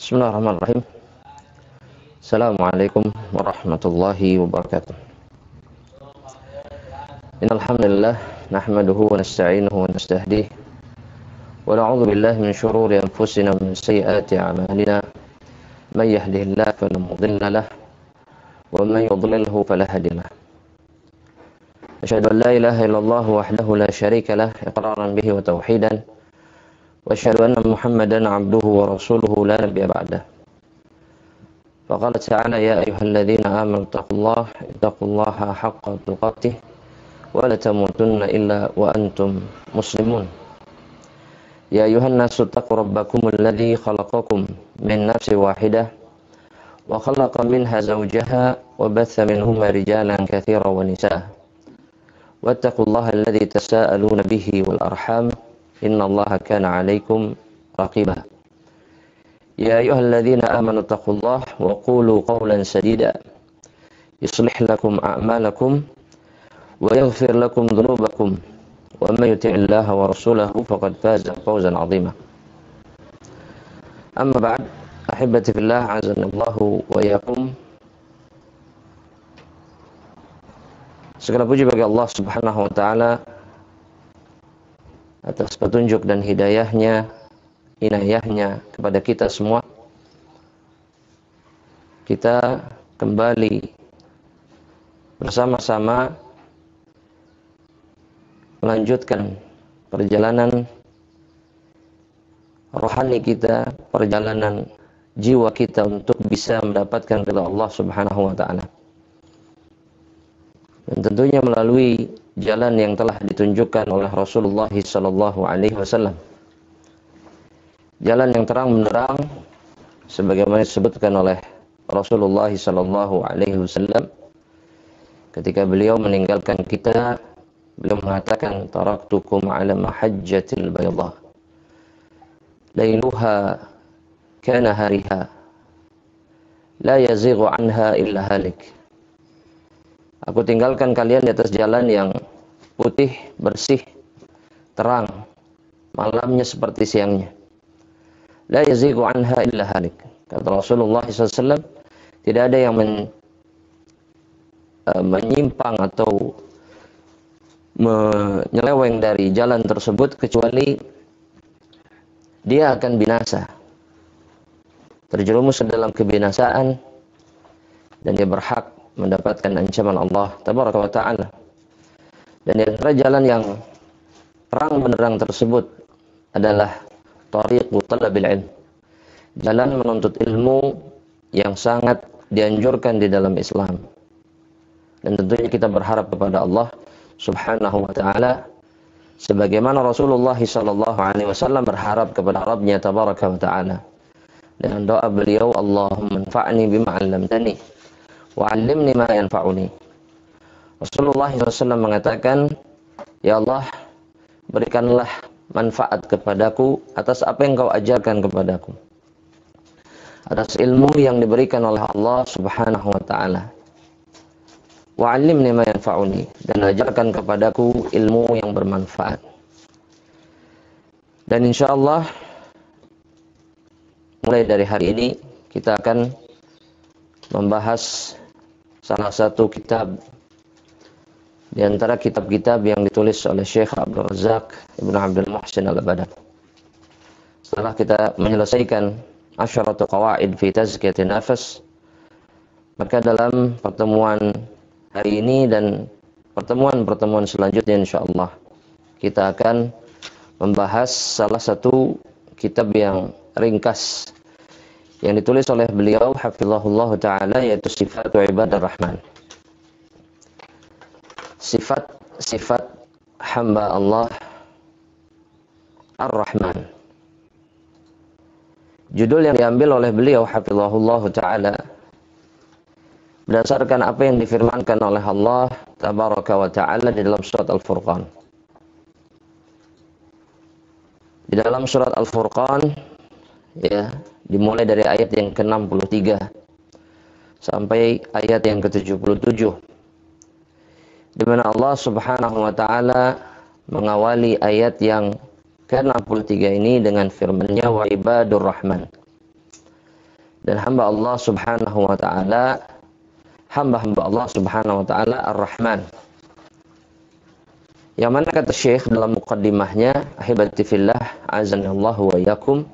Bismillahirrahmanirrahim. Assalamualaikum warahmatullahi wabarakatuh. Innal hamdalillah nahmaduhu wa nasta'inuhu wa nastahdihi wa na'udzu billahi min shururi anfusina wa min sayyiati a'malina. May yahdihillahu fala mudilla lahu wa may yudlilhu fala hadiya lahu. Asyhadu an la ilaha illallah wahdahu la syarika lahu iqraran bihi wa tauhidan. Wa asyhadu anna Muhammadan 'abduhu wa rasuluhu la nabiyya ba'dah. Faqala ta'ala ya ayyuhalladzina amanu taqullaha haqqa tuqatih wa la tamutunna illa wa antum muslimun. Ya ayyuhan nasu taqu rabbakumul ladzi khalaqakum min nafsin wahidah wa khalaqa minha zawjaha wa batha minhuma rijalan katsiran wa nisaa. Wattaqullaha alladzi tasaaluna bihi wal arham innallaha kana 'alaikum raqiba. Ya ayyuhalladzina amanu taqullaha wa qulu qawlan sadida yuslih lakum a'malakum wa yaghfir lakum dhunubakum wa may yuti'illaha wa rasulahu faqad faza fawzan 'azima. Amma ba'd, ahibati fillah, azanallahu wa iyyakum. Segala puji bagi Allah Subhanahu wa taala atas petunjuk dan hidayahnya, inayahnya kepada kita semua. Kita kembali bersama-sama melanjutkan perjalanan rohani kita, perjalanan jiwa kita untuk bisa mendapatkan ridha Allah Subhanahu wa taala. Dan tentunya melalui jalan yang telah ditunjukkan oleh Rasulullah sallallahu alaihi wasallam. Jalan yang terang benderang sebagaimana disebutkan oleh Rasulullah sallallahu alaihi wasallam ketika beliau meninggalkan kita. Beliau mengatakan taraktukum ala mahajjatil bayda lailuha kana hariha la yazighu anha illa halik. Aku tinggalkan kalian di atas jalan yang putih, bersih, terang, malamnya seperti siangnya. La yazighu anha illa halik. Kata Rasulullah SAW, tidak ada yang menyimpang atau menyeleweng dari jalan tersebut kecuali dia akan binasa, terjerumus ke dalam kebinasaan, dan dia berhak mendapatkan ancaman Allah tabaraka wa ta'ala. Dan di antara jalan yang terang benderang tersebut adalah tariqu talabil ilm, jalan menuntut ilmu yang sangat dianjurkan di dalam Islam. Dan tentunya kita berharap kepada Allah Subhanahu wa ta'ala sebagaimana Rasulullah sallallahu alaihi wasallam berharap kepada Rabbnya tabaraka wa ta'ala dengan doa beliau, Allahumma anfa'ni bima 'allamtani wa 'allimni ma yanfa'uni. Rasulullah SAW mengatakan, ya Allah, berikanlah manfaat kepadaku atas apa yang kau ajarkan kepadaku, atas ilmu yang diberikan oleh Allah Subhanahu wa ta'ala. Wa 'allimni ma yanfa'uni, dan ajarkan kepadaku ilmu yang bermanfaat. Dan insyaallah mulai dari hari ini kita akan membahas salah satu kitab di antara kitab-kitab yang ditulis oleh Syekh Abdul Razak Ibn Abdul Muhsin Al-Badr. Setelah kita menyelesaikan Asyratu Qawaid fi Tazkiyatin Nafas, maka dalam pertemuan hari ini dan pertemuan-pertemuan selanjutnya insyaallah kita akan membahas salah satu kitab yang ringkas yang ditulis oleh beliau hafizahullah ta'ala, yaitu Sifatu Ibadah Rahman, sifat hamba Allah Ar-Rahman. Judul yang diambil oleh beliau hafizahullah ta'ala berdasarkan apa yang difirmankan oleh Allah tabaraka wa ta'ala di dalam surat Al-Furqan. Di dalam surat Al-Furqan, ya, dimulai dari ayat yang ke-63 sampai ayat yang ke-77, di mana Allah Subhanahu wa taala mengawali ayat yang ke-63 ini dengan firman-Nya wa ibadur rahman. Dan hamba Allah Subhanahu wa taala, hamba-hamba Allah Subhanahu wa taala Ar-Rahman. Yang mana kata Syekh dalam muqaddimahnya, ahibati fillah, azanallahu wa iyyakum,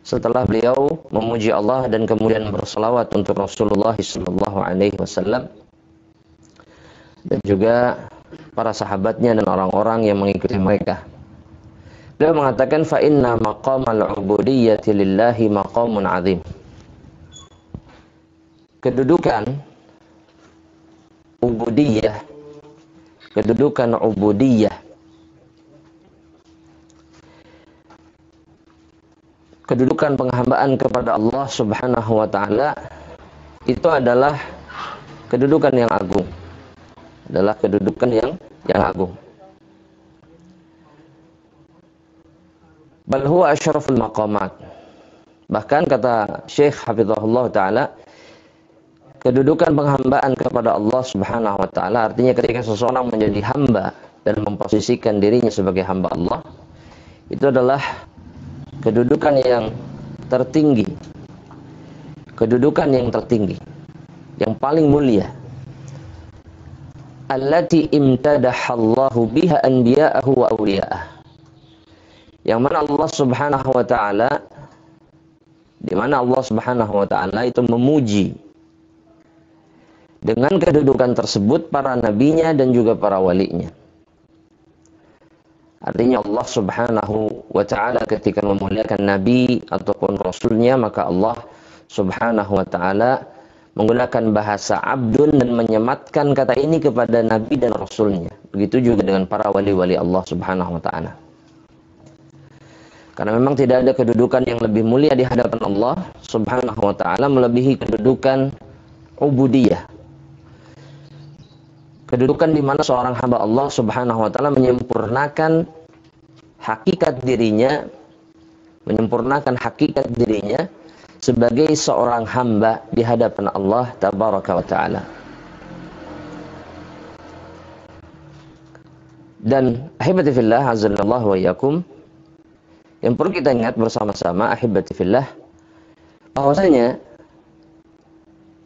setelah beliau memuji Allah dan kemudian bersalawat untuk Rasulullah sallallahu alaihi wasallam dan juga para sahabatnya dan orang-orang yang mengikuti mereka. Beliau mengatakan fa inna maqamal ubudiyyati lillahi maqamun 'azim. Kedudukan ubudiyah, kedudukan ubudiyah, kedudukan penghambaan kepada Allah Subhanahu wa taala itu adalah kedudukan yang agung. Adalah kedudukan yang agung. Bal huwa asyraful maqamat. Bahkan kata Syekh hafizahullah taala, kedudukan penghambaan kepada Allah Subhanahu wa taala artinya ketika seseorang menjadi hamba dan memposisikan dirinya sebagai hamba Allah, itu adalah kedudukan yang tertinggi. Kedudukan yang tertinggi, yang paling mulia. Allati imtadahallahu biha anbiya'ahu wa awliya'ah. Yang mana Allah Subhanahu wa taala, di mana Allah Subhanahu wa taala itu memuji dengan kedudukan tersebut para nabinya dan juga para walinya. Artinya Allah Subhanahu wa ta'ala ketika memuliakan nabi ataupun rasulnya, maka Allah Subhanahu wa ta'ala menggunakan bahasa abdun dan menyematkan kata ini kepada nabi dan rasulnya. Begitu juga dengan para wali-wali Allah Subhanahu wa ta'ala. Karena memang tidak ada kedudukan yang lebih mulia di hadapan Allah Subhanahu wa ta'ala melebihi kedudukan ubudiyah. Kedudukan di mana seorang hamba Allah Subhanahu wa taala menyempurnakan hakikat dirinya, menyempurnakan hakikat dirinya sebagai seorang hamba di hadapan Allah tabaraka wa taala. Dan ahibati fillah, azallallahu wa iyyakum, yang perlu kita ingat bersama-sama ahibati fillah, bahwasanya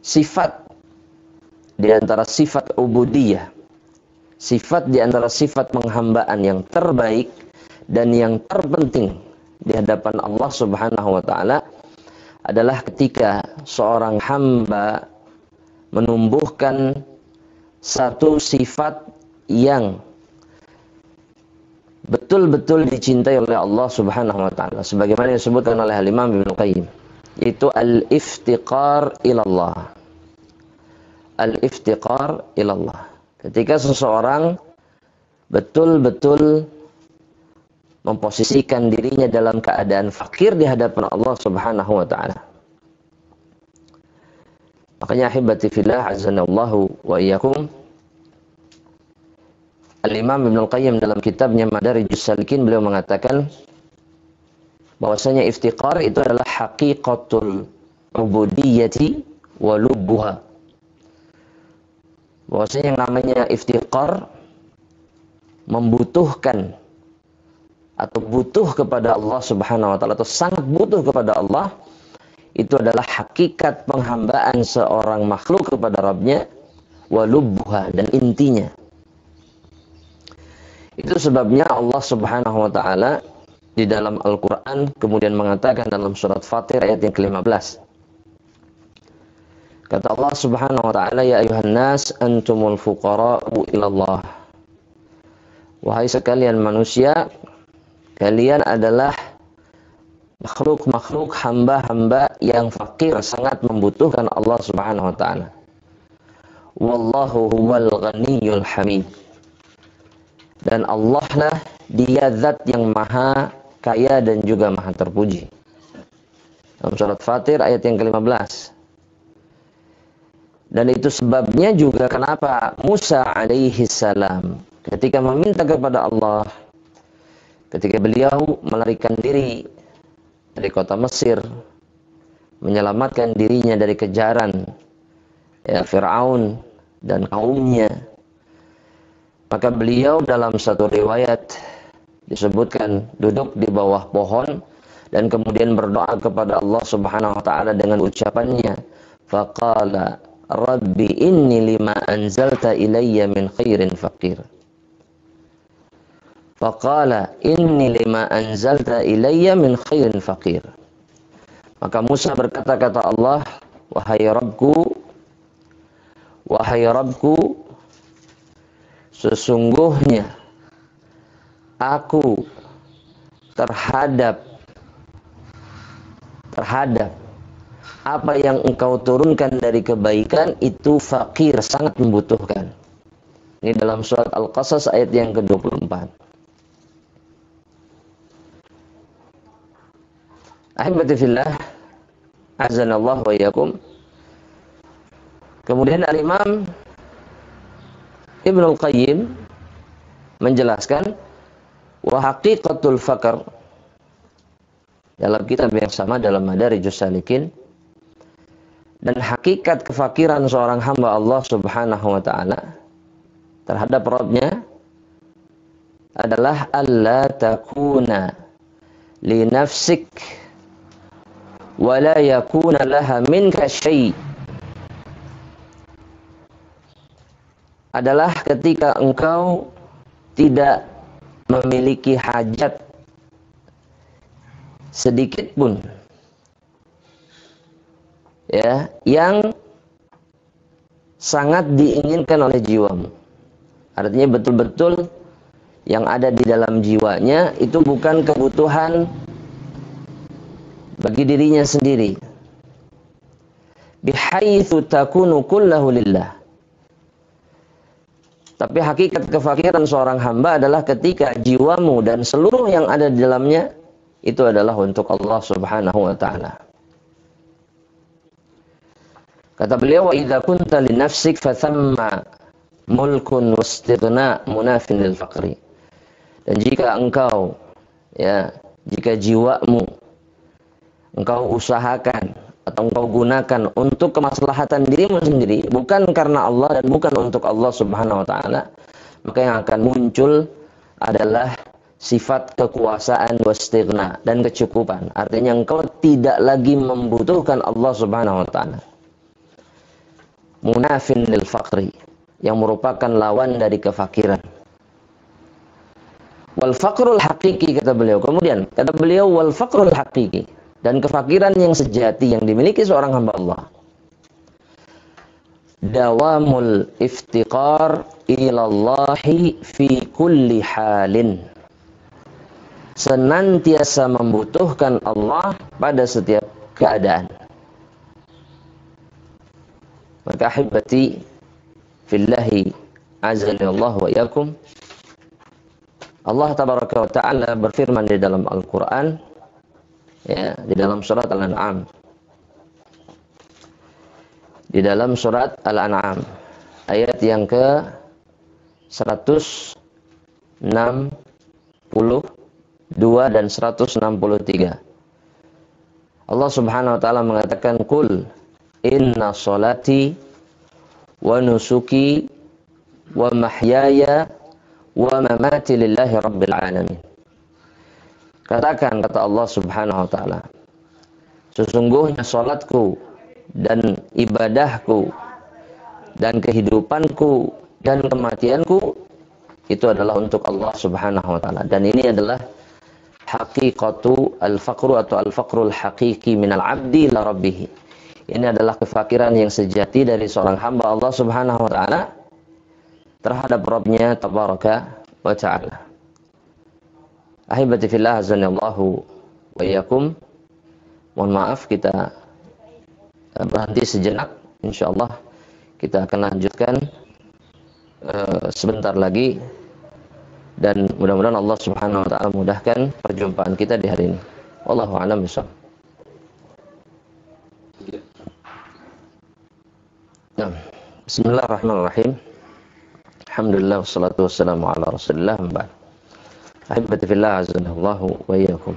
sifat di antara sifat ubudiyah, sifat di antara sifat penghambaan yang terbaik dan yang terpenting di hadapan Allah Subhanahu wa taala adalah ketika seorang hamba menumbuhkan satu sifat yang betul-betul dicintai oleh Allah Subhanahu wa taala, sebagaimana disebutkan oleh Imam Ibnu Qayyim, yaitu al-iftiqar ilallah. Al-iftiqar ilallah. Ketika seseorang betul-betul memposisikan dirinya dalam keadaan fakir di hadapan Allah Subhanahu wa taala. Makanya ahibati fillah, azanallahu wa iyyakum, Al-Imam Ibnu Qayyim dalam kitabnya Madarijus Salikin beliau mengatakan bahwasanya iftiqar itu adalah haqiqatul ubudiyyati wa lubbuha. Bahwasanya yang namanya iftiqar, membutuhkan atau butuh kepada Allah Subhanahu wa taala atau sangat butuh kepada Allah, itu adalah hakikat penghambaan seorang makhluk kepada Rabbnya, walubbuha, dan intinya. Itu sebabnya Allah Subhanahu wa taala di dalam Al-Qur'an kemudian mengatakan dalam surat Fatir ayat yang ke-15. Kata Allah Subhanahu wa taala, ya ayuhan nas antumul fuqara'u ilallah. Wahai sekalian manusia, kalian adalah makhluk-makhluk, hamba-hamba yang fakir, sangat membutuhkan Allah Subhanahu wa taala. Wallahu huwal ghaniyyul hamid. Dan Allah lah dia zat yang maha kaya dan juga maha terpuji. Dalam surat Fatir ayat yang ke-15. Dan itu sebabnya juga kenapa Musa alaihi salam ketika meminta kepada Allah, ketika beliau melarikan diri dari kota Mesir, menyelamatkan dirinya dari kejaran Fir'aun dan kaumnya, maka beliau dalam satu riwayat disebutkan duduk di bawah pohon dan kemudian berdoa kepada Allah Subhanahu wa taala dengan ucapannya, faqala rabbi inni lima anzalta ilayya min khairin faqir. Faqala inni lima anzalta ilayya min khairin faqir. Maka Musa berkata, kata Allah, wahai Rabbku, sesungguhnya aku terhadap apa yang engkau turunkan dari kebaikan itu fakir, sangat membutuhkan. Ini dalam surat Al-Qasas ayat yang ke-24. Ahibati fillah, azanallahu wa iyyakum. Kemudian Al-Imam Ibnul Qayyim menjelaskan wa haqiqatul faqr dalam kitab yang sama, dalam Madarijus Salikin, dan hakikat kefakiran seorang hamba Allah Subhanahu wa taala terhadap Rabbnya adalah alla takuna li nafsik wa la yakuna laha minka syai'. Adalah ketika engkau tidak memiliki hajat sedikit pun, ya, yang sangat diinginkan oleh jiwamu. Artinya betul-betul yang ada di dalam jiwanya itu bukan kebutuhan bagi dirinya sendiri. Bihaitsu takunu kullahu lillah. Tapi hakikat kefakiran seorang hamba adalah ketika jiwamu dan seluruh yang ada di dalamnya itu adalah untuk Allah Subhanahu wa taala. Kata beliau, wa idza kunta li nafsik fa thamma mulkun wastighna munafin lil faqri. Dan jika engkau, ya, jika jiwamu engkau usahakan atau engkau gunakan untuk kemaslahatan dirimu sendiri, bukan karena Allah dan bukan untuk Allah Subhanahu wa taala, maka yang akan muncul adalah sifat kekuasaan wastighna dan kecukupan. Artinya engkau tidak lagi membutuhkan Allah Subhanahu wa taala. Munafin lil faqri, yang merupakan lawan dari kefakiran. Wal faqrul haqiqi, kata beliau. Kemudian kata beliau, wal faqrul haqiqi, dan kefakiran yang sejati yang dimiliki seorang hamba Allah, dawamul iftiqar ilallahi fi kulli halin, senantiasa membutuhkan Allah pada setiap keadaan. Maka ahibati fillahi azanillahu wa iyyakum, Allah tabaraka wa ta'ala berfirman di dalam Al-Quran, ya, di dalam surat Al-An'am. Di dalam surat Al-An'am ayat yang ke 162 dan 163. Allah Subhanahu wa taala mengatakan, "Qul inna sholati wa nusuki wa mahyaya wa mamati lillahi rabbil alamin." Katakan, kata Allah Subhanahu wa taala, sesungguhnya salatku dan ibadahku dan kehidupanku dan kematianku itu adalah untuk Allah Subhanahu wa taala. Dan ini adalah haqiqatu al-faqru atau al-faqrul haqiqi minal abdi ila rabbih. Ini adalah kefakiran yang sejati dari seorang hamba Allah Subhanahu wa taala terhadap Rabbnya tabaraka wa taala. Ahibati fillah azanillahu wa iyyakum. Mohon maaf kita berhenti sejenak. Insyaallah kita akan lanjutkan sebentar lagi, dan mudah-mudahan Allah Subhanahu wa taala mudahkan perjumpaan kita di hari ini. Wallahu a'lam bishawab. Nah, bismillahirrahmanirrahim. Alhamdulillah wassalatu wassalamu ala Rasulillah. Ahibati fillah azanillahu wa iyyakum.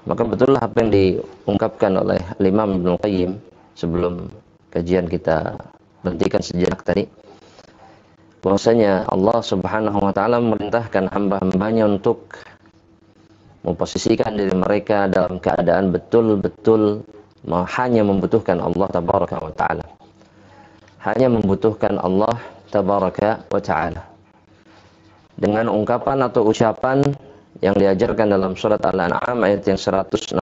Maka betul apa yang diungkapkan oleh Imam Ibnul Qayyim sebelum kajian kita berhentikan sejenak tadi, bahwasanya Allah Subhanahu wa taala memerintahkan hamba-hambanya untuk memposisikan diri mereka dalam keadaan betul-betul hanya membutuhkan Allah tabaraka wa ta'ala. Hanya membutuhkan Allah tabaraka wa ta'ala. Dengan ungkapan atau ucapan yang diajarkan dalam surat Al-An'am ayat yang 162.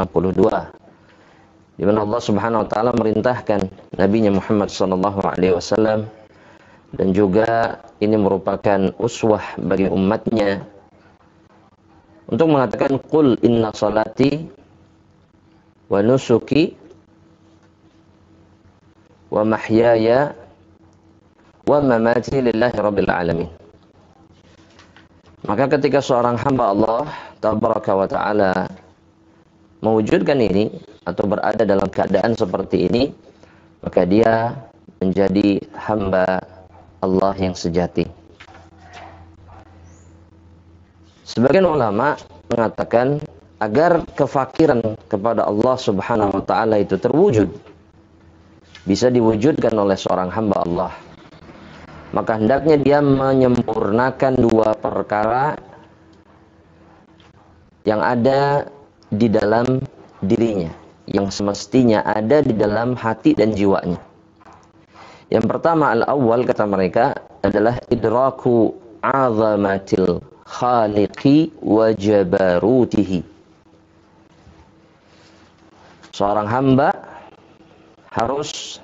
Di mana Allah Subhanahu wa taala merintahkan Nabi-Nya Muhammad sallallahu alaihi wasallam, dan juga ini merupakan uswah bagi umatnya untuk mengatakan qul inna salati wa nusuki wa mahyaya wa mamati lillahi rabbil alamin. Maka ketika seorang hamba Allah tabaraka wa ta'ala mewujudkan ini atau berada dalam keadaan seperti ini, maka dia menjadi hamba Allah yang sejati. Sebagian ulama mengatakan agar kefakiran kepada Allah Subhanahu wa ta'ala itu terwujud, bisa diwujudkan oleh seorang hamba Allah, maka hendaknya dia menyempurnakan dua perkara yang ada di dalam dirinya, yang semestinya ada di dalam hati dan jiwanya. Yang pertama, al-awwal, kata mereka, adalah idraku azamatil khaliqi wa jabarutihi. Seorang hamba harus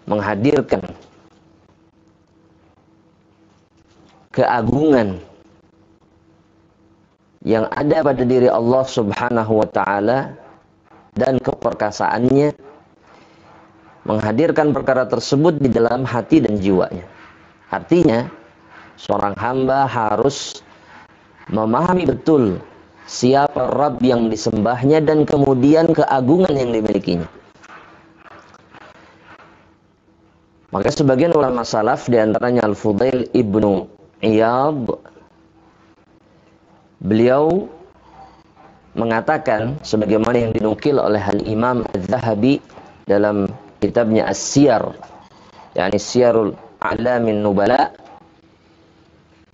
menghadirkan keagungan yang ada pada diri Allah Subhanahu wa ta'ala dan keperkasaannya, menghadirkan perkara tersebut di dalam hati dan jiwanya. Artinya, seorang hamba harus memahami betul siapa Rabb yang disembahnya dan kemudian keagungan yang dimilikinya. Maka sebagian ulama salaf, diantaranya Al-Fudail ibnu Iyad, beliau mengatakan sebagaimana yang dinukil oleh Al-Imam Az-Zahabi dalam kitabnya As-Siyar, yakni Siyarul A'lamin Nubala.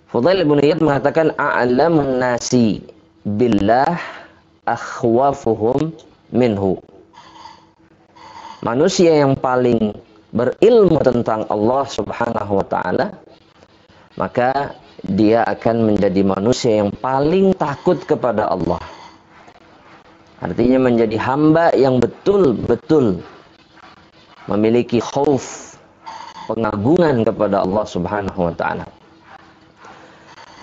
Fudail ibn Iyad mengatakan a'lamun nasi billah akhwafuhum minhu. Manusia yang paling berilmu tentang Allah Subhanahu wa ta'ala, maka dia akan menjadi manusia yang paling takut kepada Allah. Artinya menjadi hamba yang betul-betul memiliki khauf, pengagungan kepada Allah Subhanahu wa ta'ala.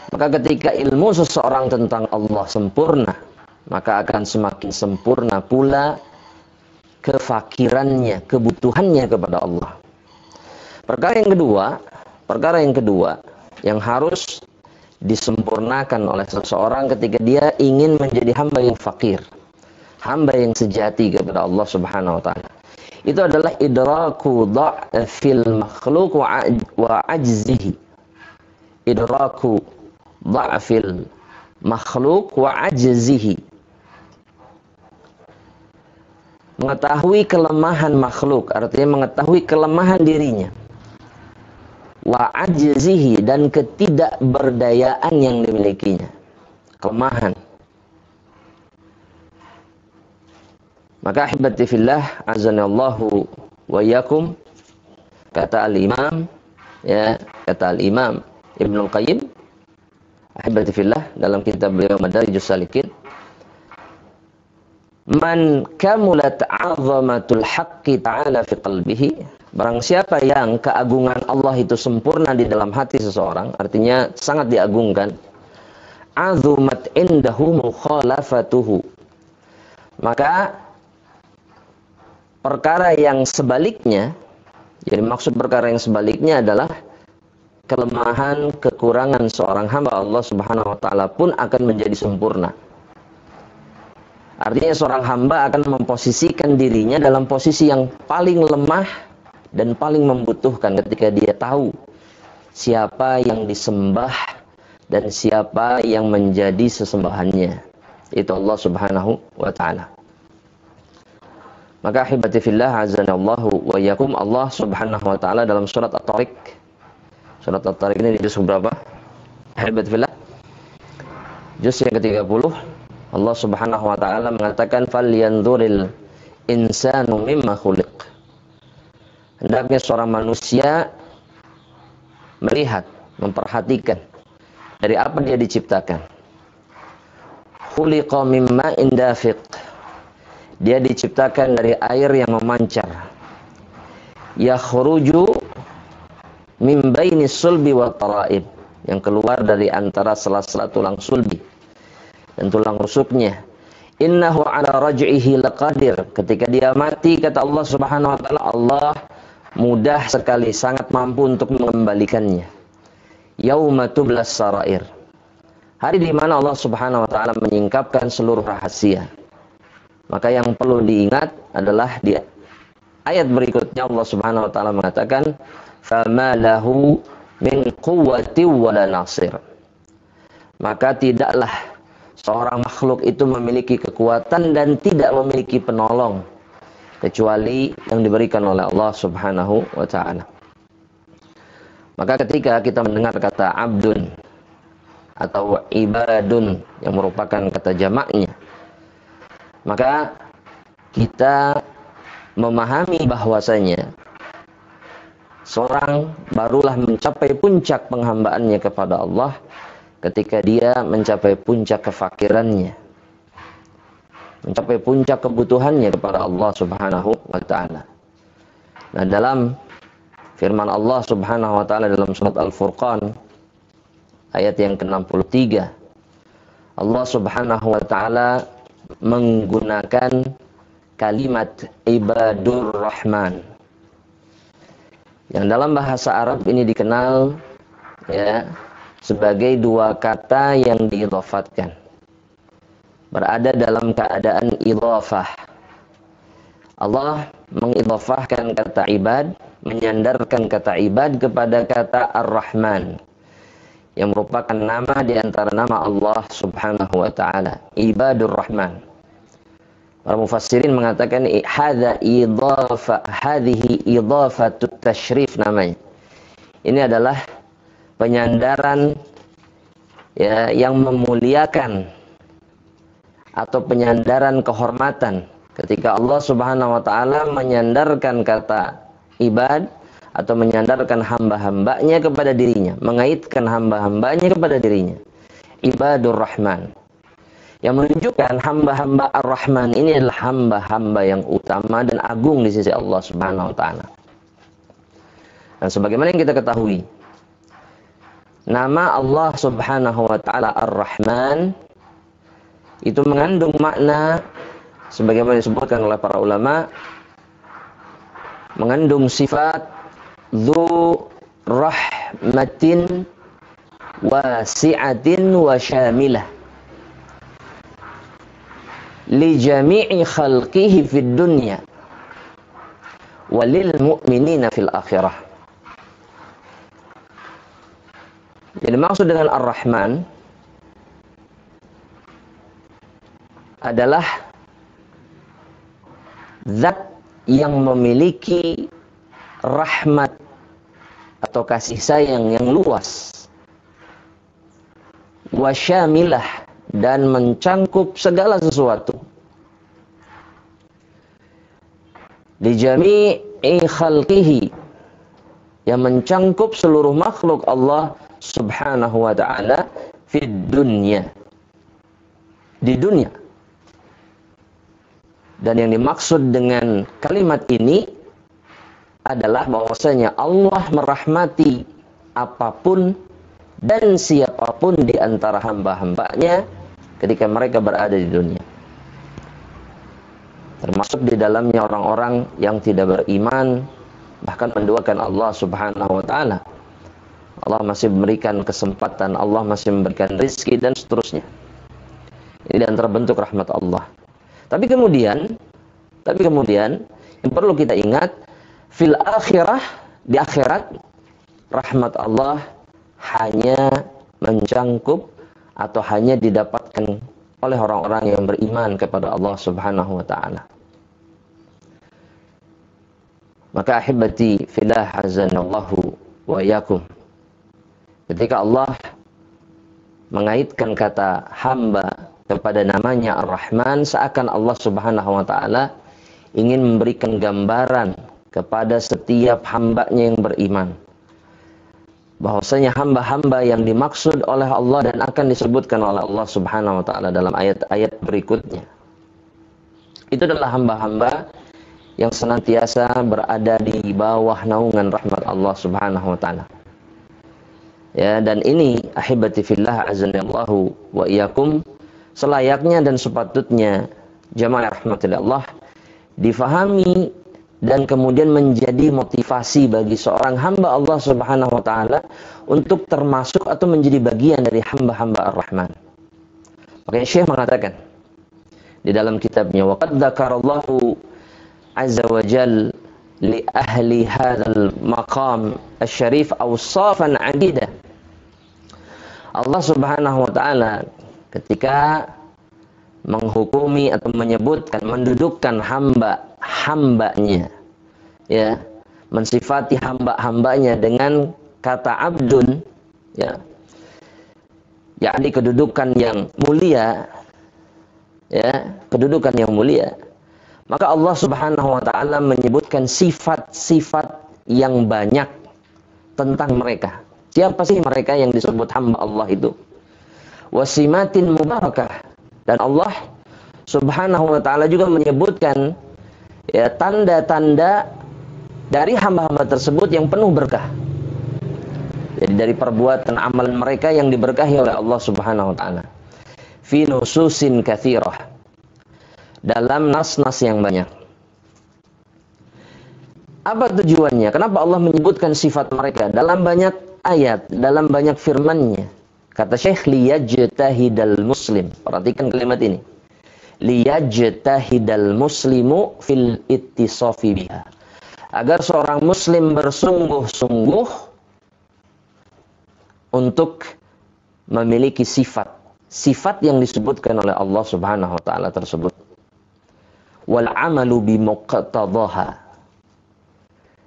Maka ketika ilmu seseorang tentang Allah sempurna, maka akan semakin sempurna pula kefakirannya, kebutuhannya kepada Allah. Perkara yang kedua yang harus disempurnakan oleh seseorang ketika dia ingin menjadi hamba yang fakir, hamba yang sejati kepada Allah Subhanahu wa ta'ala, itu adalah idraku dha'fil makhluk wa ajzihi. Idraku dha'fil makhluk wa ajzihi. Mengetahui kelemahan makhluk, artinya mengetahui kelemahan dirinya. Wa ajzihi, dan ketidakberdayaan yang dimilikinya, kelemahan. Maka ahibati fillah azanallahu wa iyyakum, kata al-imam Ibnul Qayyim ahibati fillah dalam kitab beliau Madarijus Salikin, man kamulat 'azamatul haqqi ta'ala fi qalbihi, barang siapa yang keagungan Allah itu sempurna di dalam hati seseorang, artinya sangat diagungkan, azumat indahu mukhalafatuhu, maka perkara yang sebaliknya, jadi maksud perkara yang sebaliknya adalah kelemahan, kekurangan seorang hamba Allah Subhanahu wa ta'ala pun akan menjadi sempurna. Artinya seorang hamba akan memposisikan dirinya dalam posisi yang paling lemah dan paling membutuhkan ketika dia tahu siapa yang disembah dan siapa yang menjadi sesembahannya, itu Allah Subhanahu wa ta'ala. Maka ahibati fillah azanallahu wa iyyakum, Allah Subhanahu wa ta'ala dalam surat At-Tariq, surat At-Tariq ini di juz berapa? Ahibati fillah Juz yang ke-30, Allah Subhanahu wa taala mengatakan falyanzuril insanu mimma khuliq. Hendaknya seorang manusia melihat, memperhatikan dari apa dia diciptakan. Khuliqa mimma indafiq. Dia diciptakan dari air yang memancar. Yakhruju min bainis sulbi wa tara'ib, yang keluar dari antara sela-sela tulang sulbi dan tulang rusuknya. Innahu ala raj'ihi laqadir. Ketika dia mati, kata Allah Subhanahu wa taala, Allah mudah sekali, sangat mampu untuk mengembalikannya. Yauma tublas sarair. Hari di mana Allah Subhanahu wa taala menyingkapkan seluruh rahasia. Maka yang perlu diingat adalah di ayat berikutnya Allah Subhanahu wa taala mengatakan fama lahu min quwwati wala nasir. Maka tidaklah seorang makhluk itu memiliki kekuatan dan tidak memiliki penolong kecuali yang diberikan oleh Allah Subhanahu wa taala. Maka ketika kita mendengar kata abdun atau ibadun yang merupakan kata jamaknya, maka kita memahami bahwasanya seorang barulah mencapai puncak penghambaannya kepada Allah ketika dia mencapai puncak kefakirannya, mencapai puncak kebutuhannya kepada Allah Subhanahu wa taala. Nah, dalam firman Allah Subhanahu wa taala dalam surat Al-Furqan ayat yang ke-63, Allah Subhanahu wa taala menggunakan kalimat ibadur rahman, yang dalam bahasa Arab ini dikenal ya sebagai dua kata yang diidhafatkan, berada dalam keadaan idhafah. Allah mengidhafahkan kata ibad, menyandarkan kata ibad kepada kata ar-Rahman, yang merupakan nama di antara nama Allah Subhanahu wa taala, ibadur rahman. Para mufassirin mengatakan hadhihi idhafatut tasyrif namanya. Ini adalah penyandaran ya, yang memuliakan atau penyandaran kehormatan ketika Allah Subhanahu wa taala menyandarkan kata ibad atau menyandarkan hamba-hambanya kepada dirinya, mengaitkan hamba-hambanya kepada dirinya. Ibadur Rahman, yang menunjukkan hamba-hamba Ar-Rahman ini adalah hamba-hamba yang utama dan agung di sisi Allah Subhanahu wa taala. Dan sebagaimana yang kita ketahui, nama Allah Subhanahu wa taala Ar-Rahman itu mengandung makna sebagaimana disebutkan oleh para ulama, mengandung sifat dzu rahmatin wasi'atin wa syamilah li jami'i khalqihi fid dunya walil mu'minina fil akhirah. Jadi maksud dengan Ar-Rahman adalah zat yang memiliki rahmat atau kasih sayang yang luas, wasyamilah, dan mencangkup segala sesuatu, di jami'i khalqihi, yang mencangkup seluruh makhluk Allah Subhanahu wa ta'ala fid dunya, di dunia. Dan yang dimaksud dengan kalimat ini adalah bahwasanya Allah merahmati apapun dan siapapun di antara hamba-hambanya ketika mereka berada di dunia. Termasuk di dalamnya orang-orang yang tidak beriman, bahkan menduakan Allah Subhanahu wa ta'ala. Allah masih memberikan kesempatan, Allah masih memberikan rezeki dan seterusnya. Ini di antara bentuk rahmat Allah. Tapi kemudian yang perlu kita ingat, fil akhirah, di akhirat, rahmat Allah hanya mencangkup atau hanya didapatkan oleh orang-orang yang beriman kepada Allah Subhanahu wa ta'ala. Maka ahibati fillah azanallahu wa yakum, ketika Allah mengaitkan kata hamba kepada namanya Ar-Rahman, seakan Allah Subhanahu wa taala ingin memberikan gambaran kepada setiap hambanya yang beriman, bahwasanya hamba-hamba yang dimaksud oleh Allah dan akan disebutkan oleh Allah Subhanahu wa taala dalam ayat-ayat berikutnya, itu adalah hamba-hamba yang senantiasa berada di bawah naungan rahmat Allah Subhanahu wa taala. Ya, dan ini ahibati fillah azanallahu wa iyyakum, selayaknya dan sepatutnya jamaah rahmatillah Allah difahami dan kemudian menjadi motivasi bagi seorang hamba Allah Subhanahu wa taala untuk termasuk atau menjadi bagian dari hamba-hamba Ar-Rahman. Makanya Syekh mengatakan di dalam kitabnya, wa qad dzakarallahu azza wa jalla li ahli hadzal maqam asy-syarif awsafan 'adidah. Allah Subhanahu wa taala ketika menghukumi atau menyebutkan, mendudukkan hambanya, ya, mensifati hambanya dengan kata abdun, ya, yakni kedudukan yang mulia, ya, kedudukan yang mulia, maka Allah Subhanahu wa taala menyebutkan sifat-sifat yang banyak tentang mereka. Siapa sih mereka yang disebut hamba Allah itu? Wasimatin mubarakah. Dan Allah Subhanahu wa taala juga menyebutkan, ya, tanda-tanda dari hamba-hamba tersebut yang penuh berkah. Jadi dari perbuatan amalan mereka yang diberkahi oleh Allah Subhanahu wa taala. Fi nususin katsirah. Dalam nas-nas yang banyak. Apa tujuannya? Kenapa Allah menyebutkan sifat mereka dalam banyak ayat, dalam banyak firman-Nya? Kata Syekh, liyajtahidal muslim. Perhatikan kalimat ini. Liyajtahidal muslimu fil ittisafi biha. Agar seorang muslim bersungguh-sungguh untuk memiliki sifat yang disebutkan oleh Allah Subhanahu wa taala tersebut. Wal amalu bimuqtadhaha.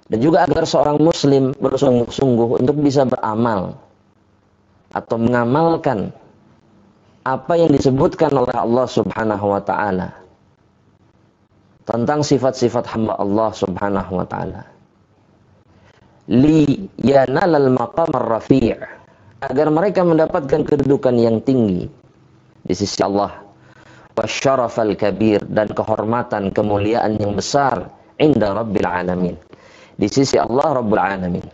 Dan juga agar seorang muslim bersungguh-sungguh untuk bisa beramal atau mengamalkan apa yang disebutkan oleh Allah Subhanahu wa taala tentang sifat-sifat hamba Allah Subhanahu wa taala. Li yanalal maqam ar-rafi', agar mereka mendapatkan kedudukan yang tinggi di sisi Allah, wasyarafal kabir, dan kehormatan, kemuliaan yang besar inda rabbil alamin, di sisi Allah Rabbul Alamin.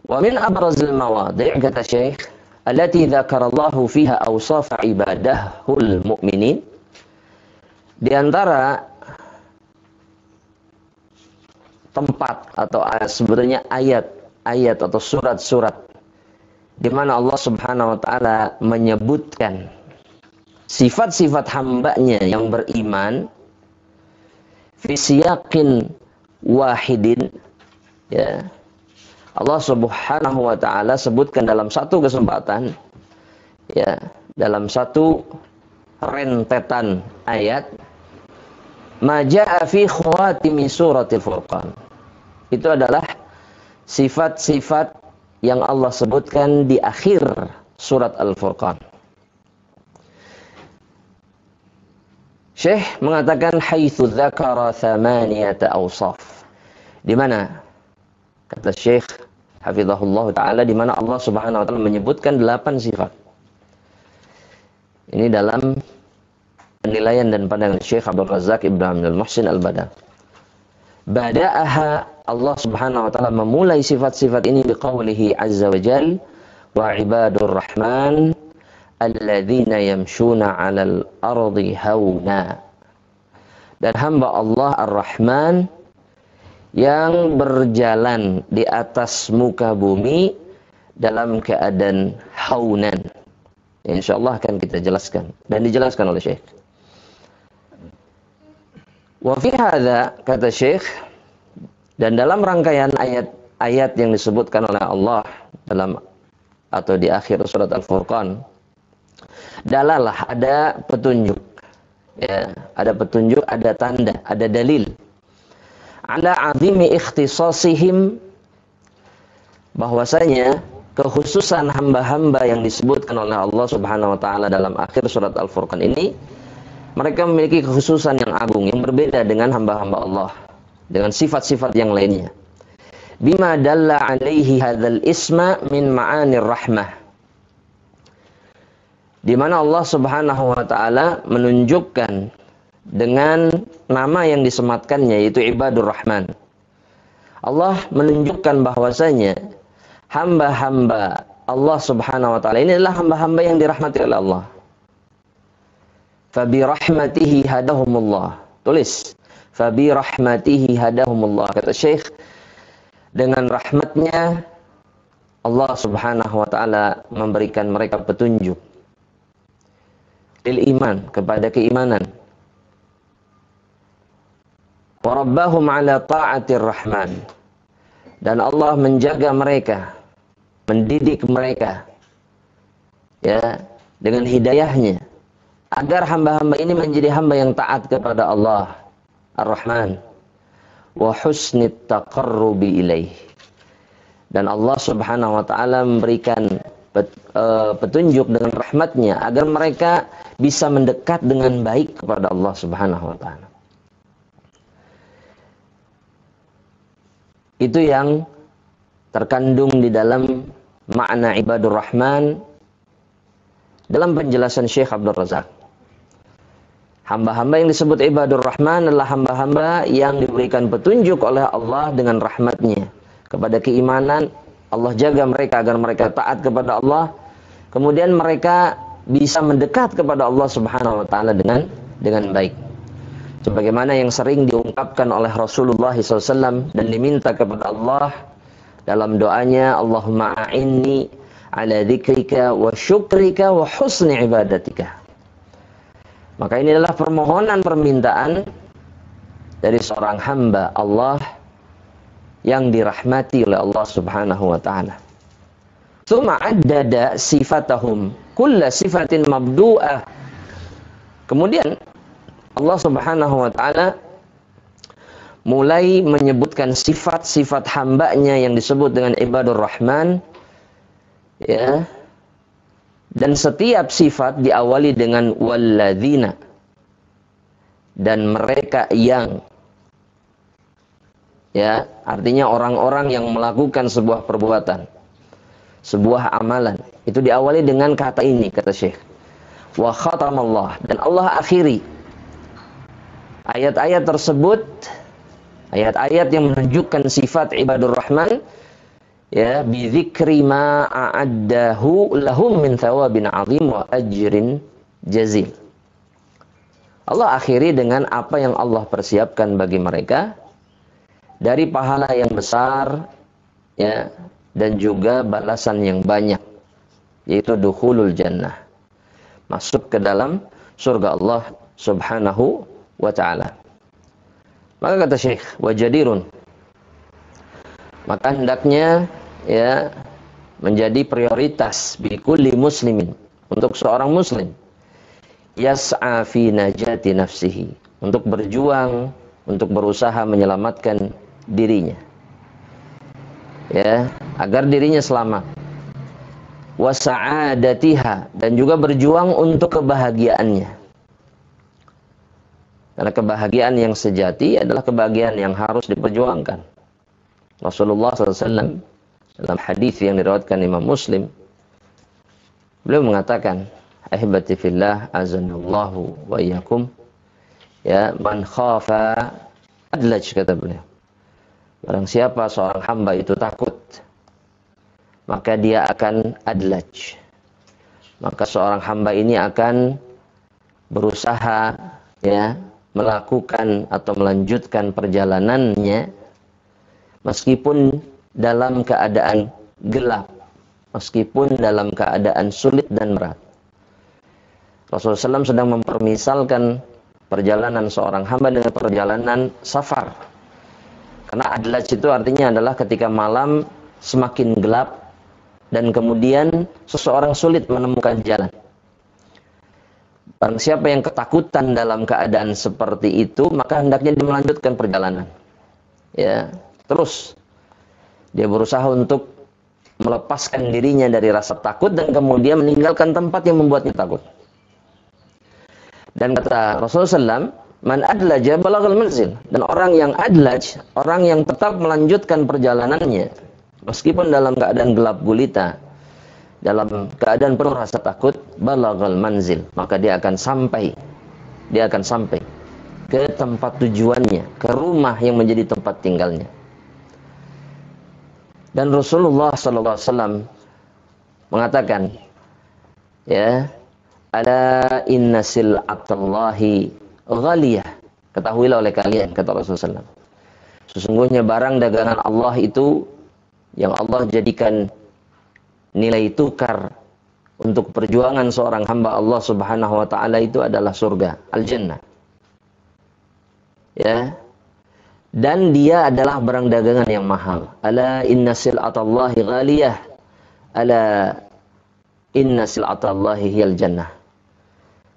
Wa min abrazil mawadi', kata Syekh, allati dzakarallahu fiha awsaf ibadahul mu'minin, di antara tempat atau sebetulnya ayat atau surat-surat di mana Allah Subhanahu wa taala menyebutkan sifat-sifat hambanya yang beriman fi siyaqin wahidin, ya, Allah Subhanahu wa taala sebutkan dalam satu kesempatan, ya, dalam satu rentetan ayat, ma jaa fi khawatimi suratil Furqan. Itu adalah sifat-sifat yang Allah sebutkan di akhir surat Al-Furqan. Syekh mengatakan haitsu dzakara thamaniyata awsaf. Di mana, kata Syekh hafizahullah taala, di mana Allah Subhanahu wa taala menyebutkan 8 sifat. Ini dalam penilaian dan pandangan Syekh Abdul Razak Ibn Abdul Muhsin Al-Badal. Bada'aha, Allah Subhanahu wa taala memulai sifat-sifat ini biqaulihi azza wa jalla, wa ibadur rahman alladzina yamshuna 'alal ardi hauna. Dan hamba Allah Ar-Rahman yang berjalan di atas muka bumi dalam keadaan haunan. Insyaallah akan kita jelaskan dan dijelaskan oleh Syekh. Wa fi hadza, kata Syekh, dan dalam rangkaian ayat-ayat yang disebutkan oleh Allah dalam atau di akhir surat Al-Furqan, dalalah, ada petunjuk, ya, ada petunjuk, ada tanda, ada dalil ala azimi ikhtisasihim, bahwasanya kekhususan hamba-hamba yang disebutkan oleh Allah Subhanahu wa taala dalam akhir surat Al-Furqan ini, mereka memiliki kekhususan yang agung yang berbeda dengan hamba-hamba Allah, dengan sifat-sifat yang lainnya. Bima dalla alaihi hadzal isma min ma'anir rahmah. Di mana Allah Subhanahu wa taala menunjukkan dengan nama yang disematkannya, yaitu Ibadur Rahman. Allah menunjukkan bahwasanya hamba-hamba Allah Subhanahu wa taala ini adalah hamba-hamba yang dirahmati oleh Allah. Fabi rahmatihi hadahumullah. Tulis, fabi rahmatihi hadahumullah. Kata Syekh, dengan rahmatnya Allah Subhanahu wa taala memberikan mereka petunjuk lil iman, kepada keimanan. Wa rabbahum ala ta'atir rahman. Dan Allah menjaga mereka, mendidik mereka, ya, dengan hidayahnya, agar hamba-hamba ini menjadi hamba yang taat kepada Allah Ar-Rahman, wa husnit taqarrubi ilaih. Dan Allah Subhanahu wa taala memberikan petunjuk dengan rahmatnya agar mereka bisa mendekat dengan baik kepada Allah Subhanahu wa taala. Itu yang terkandung di dalam makna Ibadur Rahman dalam penjelasan Syekh Abdul Razak. Hamba-hamba yang disebut Ibadur Rahman adalah hamba-hamba yang diberikan petunjuk oleh Allah dengan rahmatnya kepada keimanan. Allah jaga mereka agar mereka taat kepada Allah. Kemudian mereka bisa mendekat kepada Allah Subhanahu wa taala dengan baik. Sebagaimana yang sering diungkapkan oleh Rasulullah SAW dan diminta kepada Allah dalam doanya, Allahumma a'inni ala dzikrika wa syukrika wa husni ibadatika. Maka ini adalah permohonan permintaan dari seorang hamba Allah yang dirahmati oleh Allah Subhanahu wa taala. Tsumma addada sifatahum kulla sifatin mabdu'ah. Kemudian Allah Subhanahu wa taala mulai menyebutkan sifat-sifat hambanya yang disebut dengan Ibadur Rahman, ya. Dan setiap sifat diawali dengan walladzina, dan mereka yang, ya, artinya orang-orang yang melakukan sebuah perbuatan, sebuah amalan, itu diawali dengan kata ini, kata Syekh. Wa khatamallah, dan Allah akhiri ayat-ayat tersebut, ayat-ayat yang menunjukkan sifat Ibadur Rahman, ya, bi dzikri ma a'addahu lahum min thawabin 'azim wa ajrin jazil. Allah akhiri dengan apa yang Allah persiapkan bagi mereka dari pahala yang besar, ya, dan juga balasan yang banyak, yaitu dukhulul jannah, masuk ke dalam surga Allah Subhanahu wa ta'ala. Maka kata Syekh, wajadirun, maka hendaknya, ya, menjadi prioritas bi kulli muslimin, untuk seorang muslim, yas'a fi najati nafsihi, untuk berjuang, untuk berusaha menyelamatkan dirinya, ya, agar dirinya selamat, wa sa'adatiha, dan juga berjuang untuk kebahagiaannya. Karena kebahagiaan yang sejati adalah kebahagiaan yang harus diperjuangkan. Rasulullah SAW dalam hadis yang diriwayatkan Imam Muslim, beliau mengatakan, ahibati fillah azanallahu wa iyyakum, ya, man khafa adlaj, kata beliau. Barang siapa seorang hamba itu takut, maka dia akan adlaj. Maka seorang hamba ini akan berusaha, ya, melakukan atau melanjutkan perjalanannya meskipun dalam keadaan gelap, meskipun dalam keadaan sulit dan berat. Rasulullah SAW sedang mempermisalkan perjalanan seorang hamba dengan perjalanan safar. Karena adlaj itu artinya adalah ketika malam semakin gelap dan kemudian seseorang sulit menemukan jalan. Barang siapa yang ketakutan dalam keadaan seperti itu, maka hendaknya dia melanjutkan perjalanan, ya, terus dia berusaha untuk melepaskan dirinya dari rasa takut dan kemudian meninggalkan tempat yang membuatnya takut. Dan kata Rasulullah SAW, man adlaja balaghal manzil. Dan orang yang adlaj, orang yang tetap melanjutkan perjalanannya meskipun dalam keadaan gelap gulita, dalam keadaan penuh rasa takut, balaghal manzil, maka dia akan sampai ke tempat tujuannya, ke rumah yang menjadi tempat tinggalnya. Dan Rasulullah SAW mengatakan, ya, ala inna sil'atallahi ghaliyah. Ketahuilah oleh kalian, kata Rasulullah SAW, sesungguhnya barang dagangan Allah itu yang Allah jadikan nilai tukar untuk perjuangan seorang hamba Allah Subhanahu wa taala itu adalah surga, al-jannah. Ya. Dan dia adalah barang dagangan yang mahal. Ala inna sil'atallahi ghaliyah. Ala inna sil'atallahi hiyal jannah.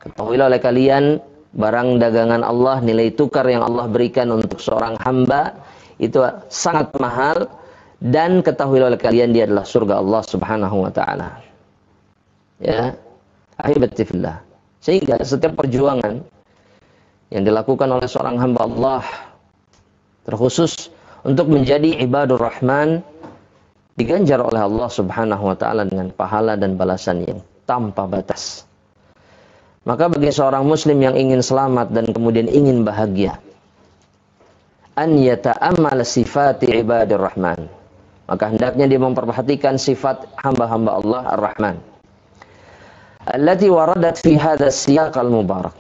Ketahuilah oleh kalian, barang dagangan Allah, nilai tukar yang Allah berikan untuk seorang hamba itu sangat mahal, dan ketahuilah oleh kalian dia adalah surga Allah Subhanahu wa taala. Ya. Ahibati fillah. Sehingga setiap perjuangan yang dilakukan oleh seorang hamba Allah, terkhusus untuk menjadi ibadur rahman, diganjar oleh Allah Subhanahu wa taala dengan pahala dan balasan yang tanpa batas. Maka bagi seorang muslim yang ingin selamat dan kemudian ingin bahagia, an yata'ammal sifati ibadur rahman, maka hendaknya dia memperhatikan sifat hamba-hamba Allah Ar-Rahman allati waradat fi hadzal siyaq al-mubarak,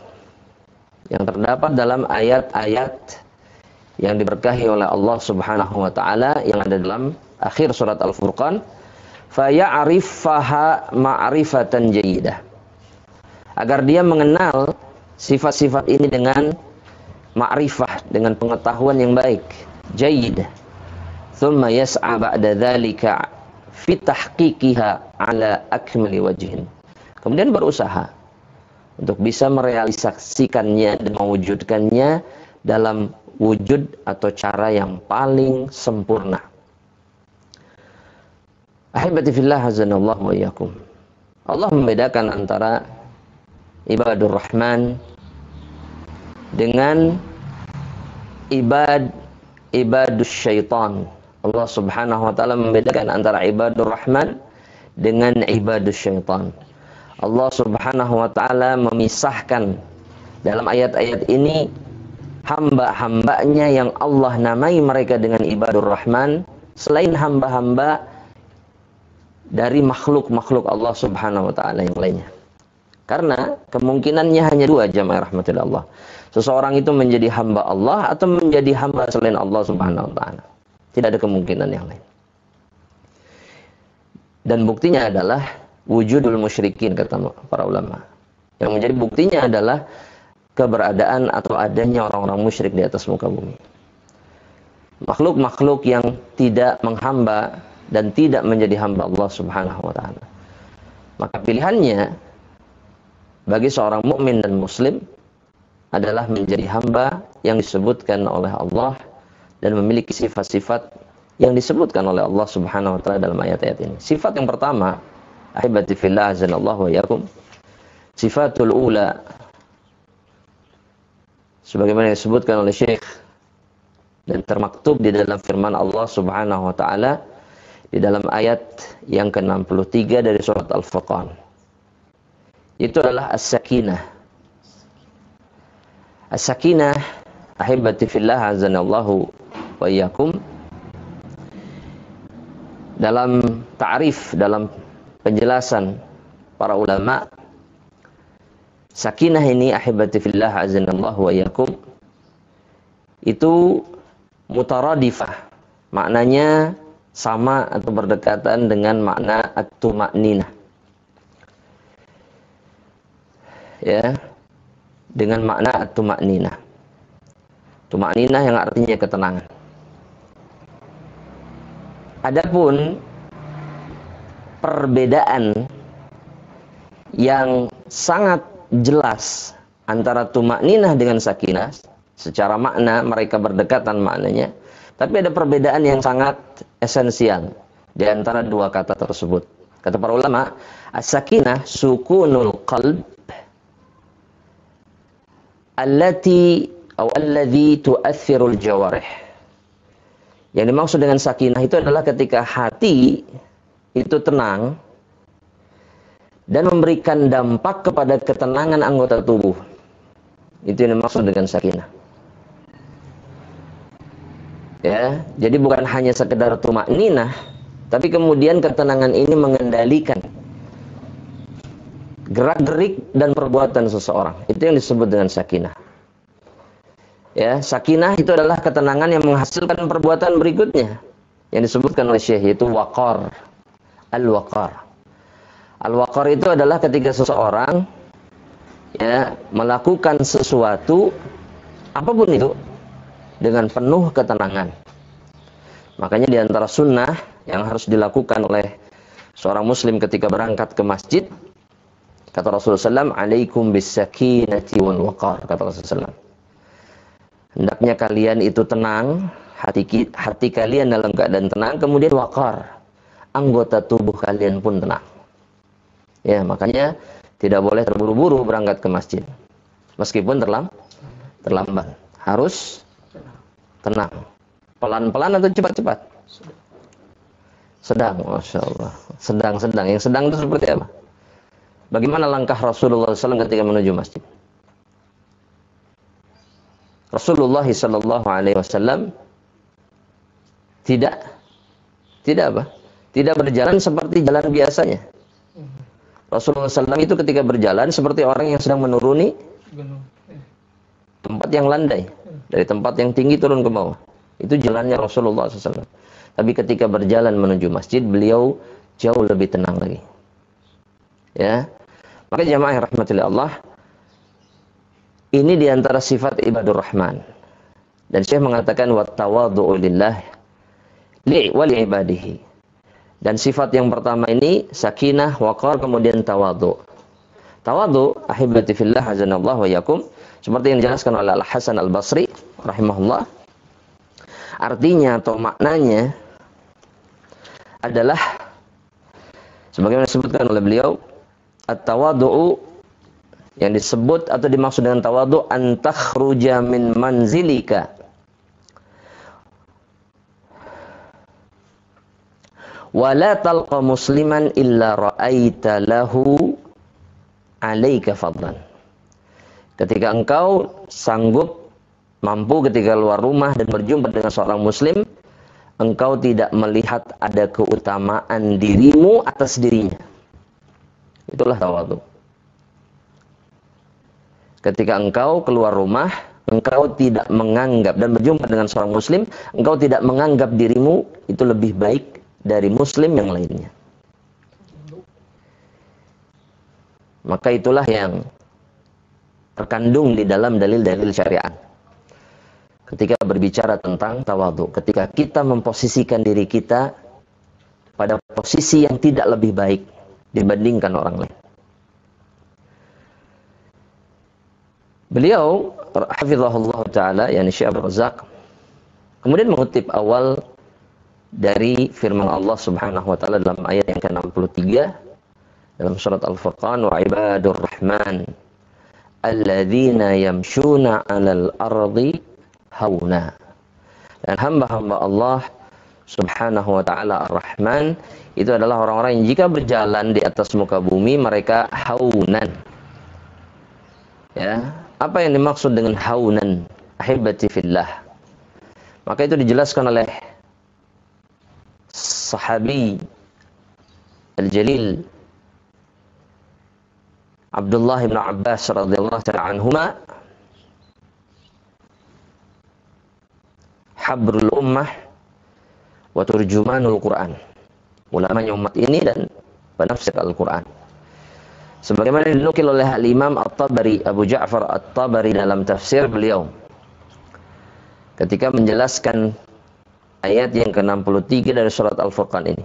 yang terdapat dalam ayat-ayat yang diberkahi oleh Allah Subhanahu wa taala yang ada dalam akhir surat Al-Furqan, fa ya'rifaha ma'rifatan jayyidah, agar dia mengenal sifat-sifat ini dengan ma'rifah, dengan pengetahuan yang baik, jayyidah. Thumma yas'a ba'da dzalika fi tahqiqiha ala akmali wajhin. Kemudian berusaha untuk bisa merealisasikannya dan mewujudkannya dalam wujud atau cara yang paling sempurna. Ahibati fillah hazanallahu wa iyyakum. Allah membedakan antara ibadur rahman dengan ibadus syaitan. Allah Subhanahu wa taala membedakan antara ibadur rahman dengan ibadus syaitan. Allah Subhanahu wa taala memisahkan dalam ayat-ayat ini hamba-hambanya yang Allah namai mereka dengan ibadur rahman selain hamba-hamba dari makhluk-makhluk Allah Subhanahu wa taala yang lainnya. Karena kemungkinannya hanya dua, jamaah rahmatillah Allah. Seseorang itu menjadi hamba Allah atau menjadi hamba selain Allah Subhanahu wa taala. Tidak ada kemungkinan yang lain. Dan buktinya adalah wujudul musyrikin, kata para ulama. Yang menjadi buktinya adalah keberadaan atau adanya orang-orang musyrik di atas muka bumi. Makhluk-makhluk yang tidak menghamba dan tidak menjadi hamba Allah Subhanahu wa taala. Maka pilihannya bagi seorang mukmin dan muslim adalah menjadi hamba yang disebutkan oleh Allah dan memiliki sifat-sifat yang disebutkan oleh Allah Subhanahu wa taala dalam ayat-ayat ini. Sifat yang pertama, ahibati fillah azanallahu wa iyyakum, sifatul ula, sebagaimana disebutkan oleh Syekh dan termaktub di dalam firman Allah Subhanahu wa taala di dalam ayat yang ke-63 dari surat Al-Furqan. Itu adalah as-sakinah. As-sakinah, ahibati fillah azanallahu wa iyyakum, dalam ta'rif, dalam penjelasan para ulama, sakinah ini ahibati fillah azanallahu wa iyyakum itu mutaradifah, maknanya sama atau berdekatan dengan makna at-tuma'ninah. Ya, dengan makna at-tuma'ninah. Tuma'ninah yang artinya ketenangan. Adapun perbedaan yang sangat jelas antara tuma'ninah dengan sakinah, secara makna mereka berdekatan maknanya, tapi ada perbedaan yang sangat esensial, di antara dua kata tersebut. Kata para ulama, as-sakinah sukunul qalb alladhi tu'athirul jawarih. Yang dimaksud dengan sakinah itu adalah ketika hati itu tenang dan memberikan dampak kepada ketenangan anggota tubuh. Itu yang dimaksud dengan sakinah. Ya, jadi bukan hanya sekedar tumakninah, tapi kemudian ketenangan ini mengendalikan gerak-gerik dan perbuatan seseorang. Itu yang disebut dengan sakinah. Ya, sakinah itu adalah ketenangan yang menghasilkan perbuatan berikutnya yang disebutkan oleh Syekh, yaitu waqar. Al-waqar. Al-waqar itu adalah ketika seseorang ya melakukan sesuatu apapun itu dengan penuh ketenangan. Makanya di antara sunnah yang harus dilakukan oleh seorang muslim ketika berangkat ke masjid, kata Rasulullah SAW, alaikum bis-sakinati wal waqar, kata Rasulullah SAW. Hendaknya kalian itu tenang, hati kalian dalam keadaan tenang, kemudian waqar, anggota tubuh kalian pun tenang. Ya, makanya tidak boleh terburu-buru berangkat ke masjid. Meskipun terlambat. Harus tenang. Pelan-pelan atau cepat-cepat? Sedang, Masya Allah. Sedang-sedang. Yang sedang itu seperti apa? Bagaimana langkah Rasulullah SAW ketika menuju masjid? Rasulullah SAW tidak apa? Tidak berjalan seperti jalan biasanya. Rasulullah SAW itu ketika berjalan seperti orang yang sedang menuruni tempat yang landai, dari tempat yang tinggi turun ke bawah. Itu jalannya Rasulullah SAW. Tapi ketika berjalan menuju masjid, beliau jauh lebih tenang lagi. Ya, maka jamaah yang rahmatillah Allah, ini diantara sifat ibadur rahman. Dan Syekh mengatakan wattawadhu'u lillah wa li'ibadihi. Dan sifat yang pertama ini sakinah, waqar, kemudian tawadhu. Tawadhu, ahibati fillah azanallahu wa yakum, seperti yang dijelaskan oleh Al-Hasan Al-Basri rahimahullah. Artinya atau maknanya adalah sebagaimana disebutkan oleh beliau, at-tawadhu, yang disebut atau dimaksud dengan tawadhu, an takhruja min manzilika wala talqa musliman illa ra'aita lahu alaika fadlan. Ketika engkau sanggup, mampu ketika keluar rumah dan berjumpa dengan seorang muslim, engkau tidak melihat ada keutamaan dirimu atas dirinya. Itulah tawadhu. Ketika engkau keluar rumah, engkau tidak menganggap dan berjumpa dengan seorang muslim, engkau tidak menganggap dirimu itu lebih baik dari muslim yang lainnya. Maka itulah yang terkandung di dalam dalil-dalil syariat. Ketika berbicara tentang tawadhu, ketika kita memposisikan diri kita pada posisi yang tidak lebih baik dibandingkan orang lain. Beliau hafizahullah taala, yakni Syekh Abdul Razak, kemudian mengutip awal dari firman Allah Subhanahu wa taala dalam ayat yang ke-63 dalam surat Al-Furqan, wa ibadur rahman alladzina yamshuna 'alal ardi hauna. Dan hamba-hamba Allah Subhanahu wa taala Ar-Rahman itu adalah orang-orang yang jika berjalan di atas muka bumi mereka haunan. Ya, apa yang dimaksud dengan haunan? Ahibati fillah. Maka itu dijelaskan oleh sahabi al-jalil Abdullah bin Abbas radhiyallahu ta'ala anhuma, habrul ummah wa turjumanul Quran, ulamanya umat ini dan penafsir Al-Quran. Sebagaimana dinukil oleh Al-Imam At-Tabari, Abu Ja'far At-Tabari dalam tafsir beliau ketika menjelaskan ayat yang ke-63 dari surat Al-Furqan ini.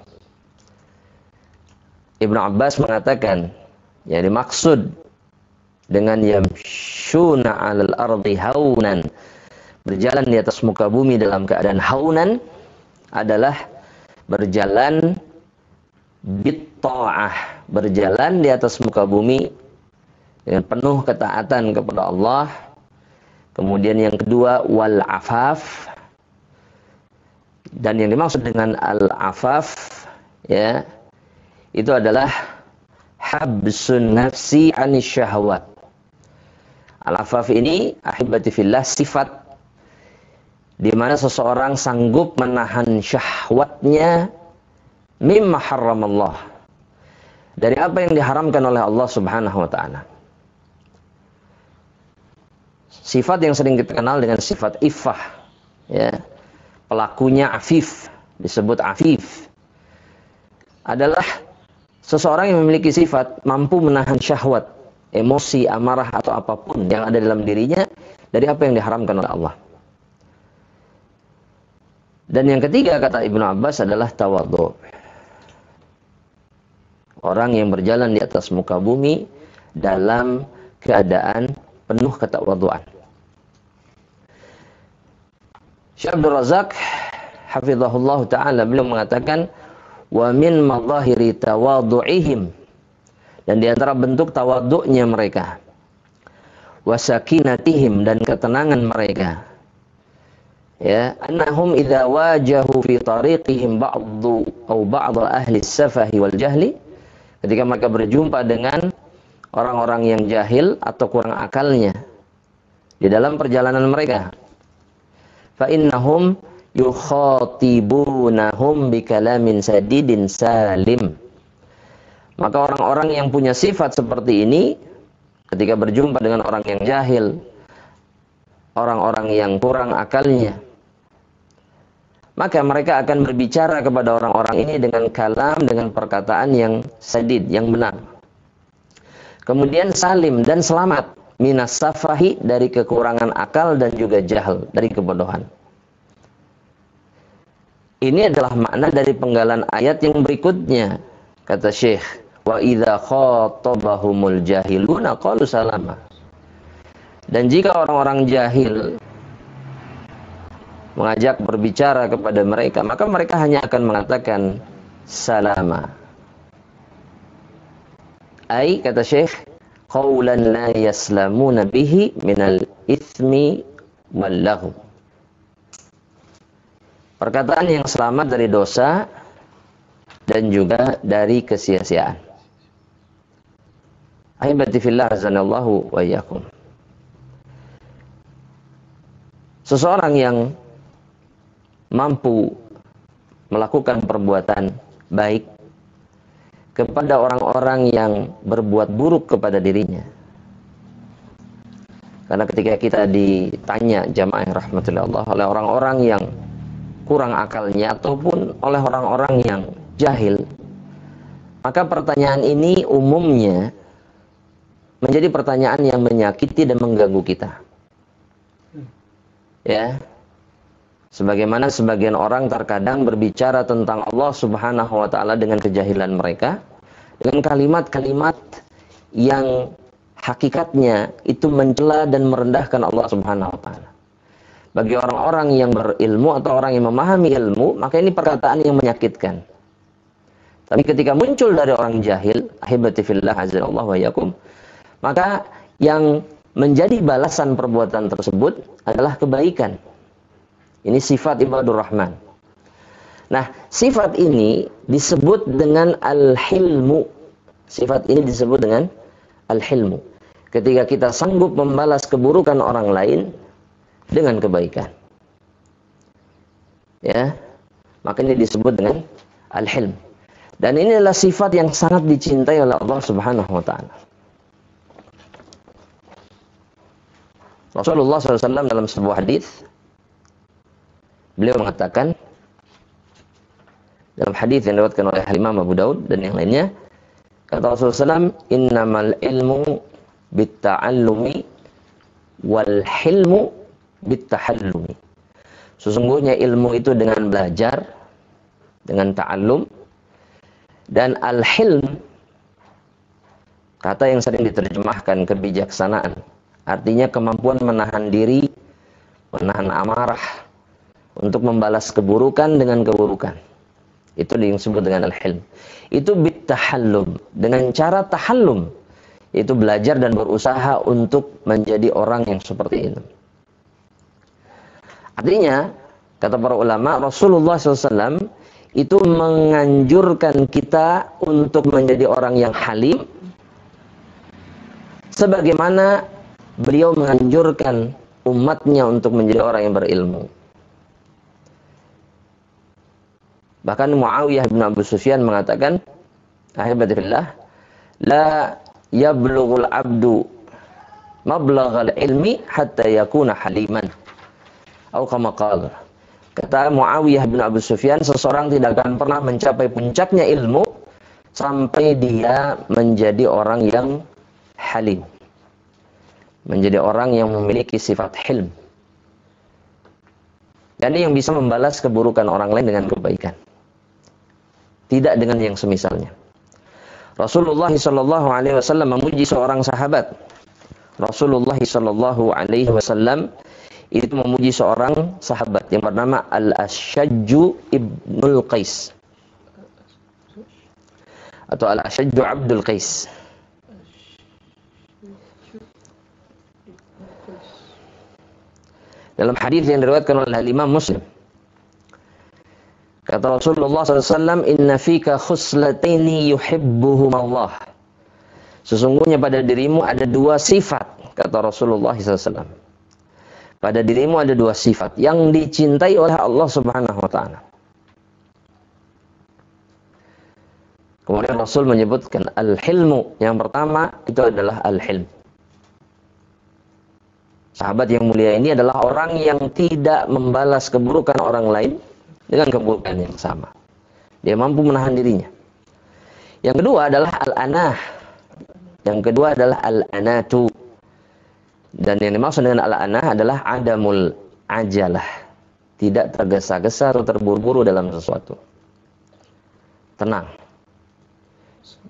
Ibnu Abbas mengatakan, yang dimaksud dengan yamshuna 'alal ardi haunan, berjalan di atas muka bumi dalam keadaan haunan, adalah berjalan bitta'ah, berjalan di atas muka bumi dengan penuh ketaatan kepada Allah. Kemudian yang kedua, wal afaf. Dan yang dimaksud dengan al-afaf, ya, itu adalah habsun nafsi anis syahwat. Al-afaf ini, ahibati fillah, sifat di mana seseorang sanggup menahan syahwatnya mimma harramallah, dari apa yang diharamkan oleh Allah Subhanahu wa taala. Sifat yang sering kita kenal dengan sifat iffah, ya. Pelakunya afif, disebut afif, adalah seseorang yang memiliki sifat mampu menahan syahwat, emosi, amarah atau apapun yang ada dalam dirinya dari apa yang diharamkan oleh Allah. Dan yang ketiga, kata Ibnu Abbas, adalah tawadhu. Orang yang berjalan di atas muka bumi dalam keadaan penuh ketawadhuan. Syekh Abdul Razak hafizahullah ta'ala beliau mengatakan, wa min madhahiri tawadhu'ihim, dan di antara bentuk tawadhu'nya mereka, wa sakinatihim, dan ketenangan mereka, ya, annahum idza wajahu fi tariqihim ba'dhu aw ba'd ahli as-safahi wal jahli, ketika mereka berjumpa dengan orang-orang yang jahil atau kurang akalnya di dalam perjalanan mereka, fa innahum yukhatibunahum bikalamin sadidin salim, maka orang-orang yang punya sifat seperti ini ketika berjumpa dengan orang yang jahil, orang-orang yang kurang akalnya, maka mereka akan berbicara kepada orang-orang ini dengan kalam, dengan perkataan yang sadid, yang benar. Kemudian salim, dan selamat minas safahi, dari kekurangan akal dan juga jahal, dari kebodohan. Ini adalah makna dari penggalan ayat yang berikutnya. Kata Syekh, wa idza khatabahumul jahiluna qalu salama. Dan jika orang-orang jahil mengajak berbicara kepada mereka, maka mereka hanya akan mengatakan salama. Ai, kata Syekh, qawlan la yaslamuna bihi minal ithmi wal lahu, perkataan yang selamat dari dosa dan juga dari kesia-siaan. Ahibati fillah azanallahu wa iyyakum. Seseorang yang mampu melakukan perbuatan baik kepada orang-orang yang berbuat buruk kepada dirinya. Karena ketika kita ditanya jamaah rahmatullah Allah oleh orang-orang yang kurang akalnya ataupun oleh orang-orang yang jahil, maka pertanyaan ini umumnya menjadi pertanyaan yang menyakiti dan mengganggu kita. Ya. Sebagaimana sebagian orang terkadang berbicara tentang Allah Subhanahu wa taala dengan kejahilan mereka, dengan kalimat-kalimat yang hakikatnya itu mencela dan merendahkan Allah Subhanahu wa taala. Bagi orang-orang yang berilmu atau orang yang memahami ilmu, maka ini perkataan yang menyakitkan. Tapi ketika muncul dari orang jahil, ahibati fillah azza wa yakum, maka yang menjadi balasan perbuatan tersebut adalah kebaikan. Ini sifat ibadur rahman. Nah, sifat ini disebut dengan al-hilmu. Sifat ini disebut dengan al-hilmu. Ketika kita sanggup membalas keburukan orang lain dengan kebaikan, ya, maka ini disebut dengan al-hilm. Dan ini adalah sifat yang sangat dicintai oleh Allah Subhanahu wa taala. Rasulullah SAW dalam sebuah hadis, beliau mengatakan dalam hadis yang diriwayatkan oleh Imam Abu Daud dan yang lainnya, kata Rasulullah SAW, innamal ilmu bitta'allumi wal hilmu bittahallumi. Sesungguhnya ilmu itu dengan belajar, dengan ta'allum, dan al-hilm, kata yang sering diterjemahkan kebijaksanaan, artinya kemampuan menahan diri, menahan amarah untuk membalas keburukan dengan keburukan. Itu yang disebut dengan al-hilm. Itu bitahallum, dengan cara tahallum, itu belajar dan berusaha untuk menjadi orang yang seperti itu. Artinya, kata para ulama, Rasulullah SAW itu menganjurkan kita untuk menjadi orang yang halim, sebagaimana beliau menganjurkan umatnya untuk menjadi orang yang berilmu. Bahkan Muawiyah bin Abu Sufyan mengatakan, ahibatillah, la yablughul abdu mablaghal ilmi hatta yakuna haliman. Atau kama qala. Kata Muawiyah bin Abu Sufyan, seseorang tidak akan pernah mencapai puncaknya ilmu sampai dia menjadi orang yang halim. Menjadi orang yang memiliki sifat hilm. Dan yang bisa membalas keburukan orang lain dengan kebaikan. Tidak dengan yang semisalnya. Rasulullah SAW memuji seorang sahabat. Rasulullah SAW itu memuji seorang sahabat yang bernama Al-Ashajju Ibnul Qais. Atau Al-Ashajju Abdul Qais. Dalam hadis yang diriwayatkan oleh Imam Muslim, kata Rasulullah SAW, inna fika khuslataini yuhibbuhum Allah. Sesungguhnya pada dirimu ada dua sifat, kata Rasulullah SAW. Pada dirimu ada dua sifat yang dicintai oleh Allah Subhanahu wa Ta'ala. Kemudian Rasul menyebutkan al-hilmu. Yang pertama itu adalah al-hilm. Sahabat yang mulia ini adalah orang yang tidak membalas keburukan orang lain dengan keburukan yang sama. Dia mampu menahan dirinya. Yang kedua adalah al-anah. Yang kedua adalah al-anatu. Dan yang dimaksud dengan al-anah adalah adamul ajalah. Tidak tergesa-gesa atau terburu-buru dalam sesuatu. Tenang.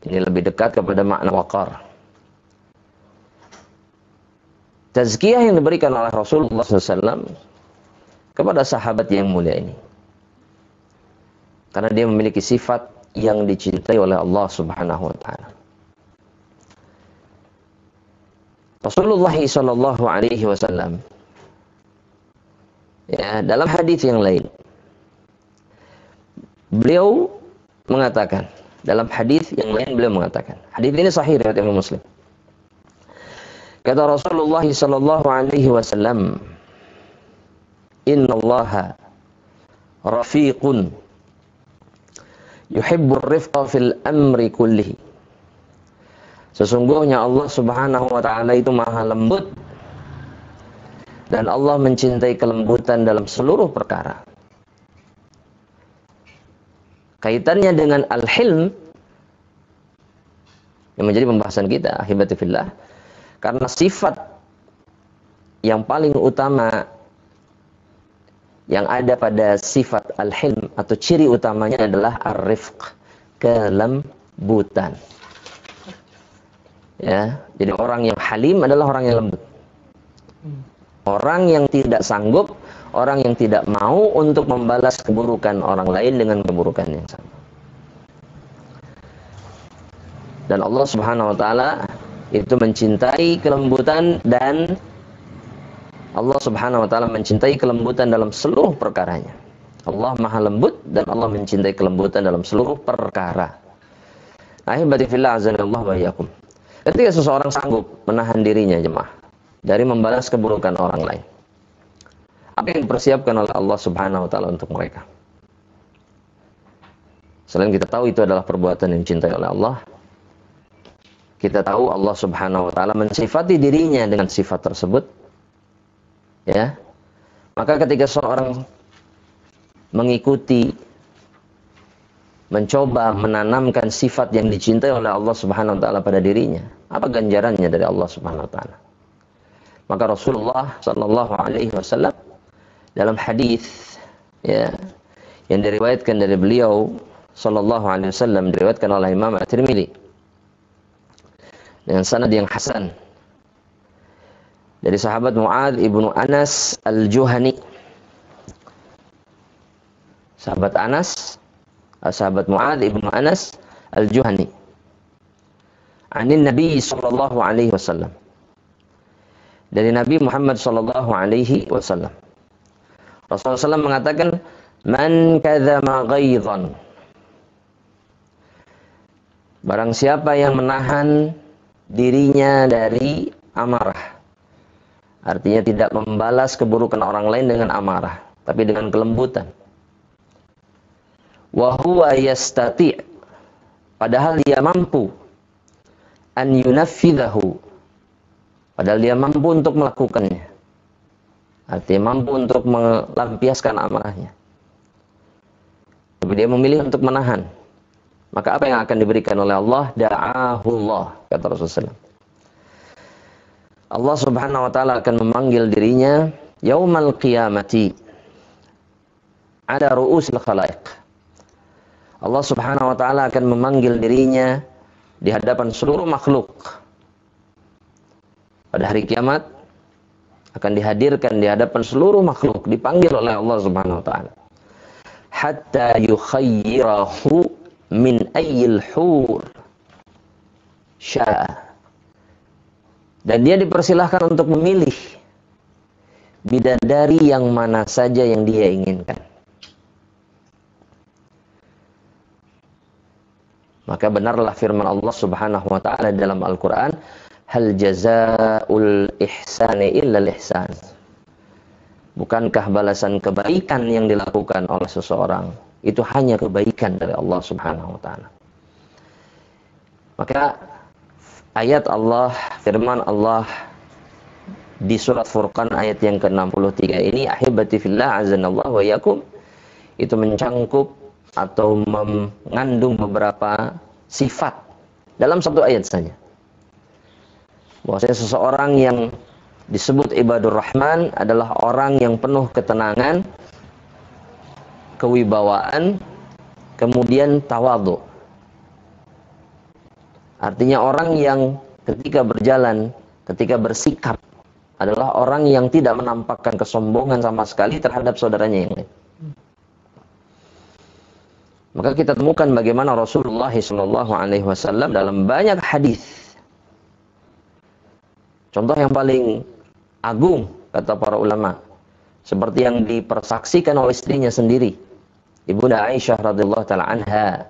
Ini lebih dekat kepada makna waqar. Tazkiyah yang diberikan oleh Rasulullah SAW kepada sahabat yang mulia ini. Karena dia memiliki sifat yang dicintai oleh Allah Subhanahu wa Ta'ala. Rasulullah SAW ya, dalam hadis yang lain beliau mengatakan, hadis ini sahih riwayat Imam Muslim. Kata Rasulullah SAW, innallaha rafiqun yuhibbur rifqa fil amri kullihi. Sesungguhnya Allah Subhanahu wa Ta'ala itu maha lembut dan Allah mencintai kelembutan dalam seluruh perkara. Kaitannya dengan al-hilm yang menjadi pembahasan kita, ahibati fillah, karena sifat yang paling utama yang ada pada sifat al-hilm atau ciri utamanya adalah ar-rifq, kelembutan. Ya, jadi orang yang halim adalah orang yang lembut. Orang yang tidak sanggup, orang yang tidak mau untuk membalas keburukan orang lain dengan keburukan yang sama. Dan Allah Subhanahu wa Ta'ala itu mencintai kelembutan, dan Allah Subhanahu wa Ta'ala mencintai kelembutan dalam seluruh perkaranya. Allah maha lembut dan Allah mencintai kelembutan dalam seluruh perkara. Ahibati fillah azanallahu wa iyyakum. Ketika seseorang sanggup menahan dirinya, jemaah, dari membalas keburukan orang lain, apa yang dipersiapkan oleh Allah Subhanahu wa Ta'ala untuk mereka? Selain kita tahu itu adalah perbuatan yang dicintai oleh Allah, kita tahu Allah Subhanahu wa Ta'ala mensifati dirinya dengan sifat tersebut. Ya. Maka ketika seorang mengikuti, mencoba menanamkan sifat yang dicintai oleh Allah Subhanahu wa Ta'ala pada dirinya, apa ganjarannya dari Allah Subhanahu wa Ta'ala? Maka Rasulullah sallallahu alaihi wasallam dalam hadis ya yang diriwayatkan dari beliau sallallahu alaihi wasallam, diriwayatkan oleh Imam At-Tirmidzi dengan sanad yang hasan dari sahabat Mu'adz ibnu Anas Al-Juhani. Sahabat Anas sahabat Mu'adz ibnu Anas al-Juhani. Anin Nabi sallallahu alaihi wasallam. Dari Nabi Muhammad sallallahu alaihi wasallam. Rasulullah SAW mengatakan, "Man kadzama ghaidhan." Barang siapa yang menahan dirinya dari amarah. Artinya tidak membalas keburukan orang lain dengan amarah, tapi dengan kelembutan. Wa huwa yastati', padahal dia mampu, an yunaffidahu, padahal dia mampu untuk melakukannya. Artinya mampu untuk melampiaskan amarahnya. Tapi dia memilih untuk menahan. Maka apa yang akan diberikan oleh Allah? Da'ahullah, kata Rasulullah. Allah subhanahu wa ta'ala akan memanggil dirinya yaumal qiyamati ala ru'usil khalaiq. Allah subhanahu wa ta'ala akan memanggil dirinya di hadapan seluruh makhluk. Pada hari kiamat akan dihadirkan di hadapan seluruh makhluk, dipanggil oleh Allah subhanahu wa ta'ala. Hatta yukhayyirahu min ayyil hur sya'a. Dan dia dipersilahkan untuk memilih bidadari yang mana saja yang dia inginkan. Maka benarlah firman Allah subhanahu wa ta'ala dalam Al-Quran, hal jazaa'ul ihsani illal ihsan. Bukankah balasan kebaikan yang dilakukan oleh seseorang itu hanya kebaikan dari Allah subhanahu wa ta'ala. Maka ayat Allah, firman Allah di surat Furqan ayat yang ke-63 ini, ahibati fillah azanallahu wa yakum, itu mencangkup atau mengandung beberapa sifat dalam satu ayat saja. Bahwasanya seseorang yang disebut ibadur rahman adalah orang yang penuh ketenangan, kewibawaan, kemudian tawadhu. Artinya orang yang ketika berjalan, ketika bersikap adalah orang yang tidak menampakkan kesombongan sama sekali terhadap saudaranya yang lain. Maka kita temukan bagaimana Rasulullah SAW dalam banyak hadis. Contoh yang paling agung kata para ulama, seperti yang dipersaksikan oleh istrinya sendiri, Ibunda Aisyah radhiyallahu taala anha,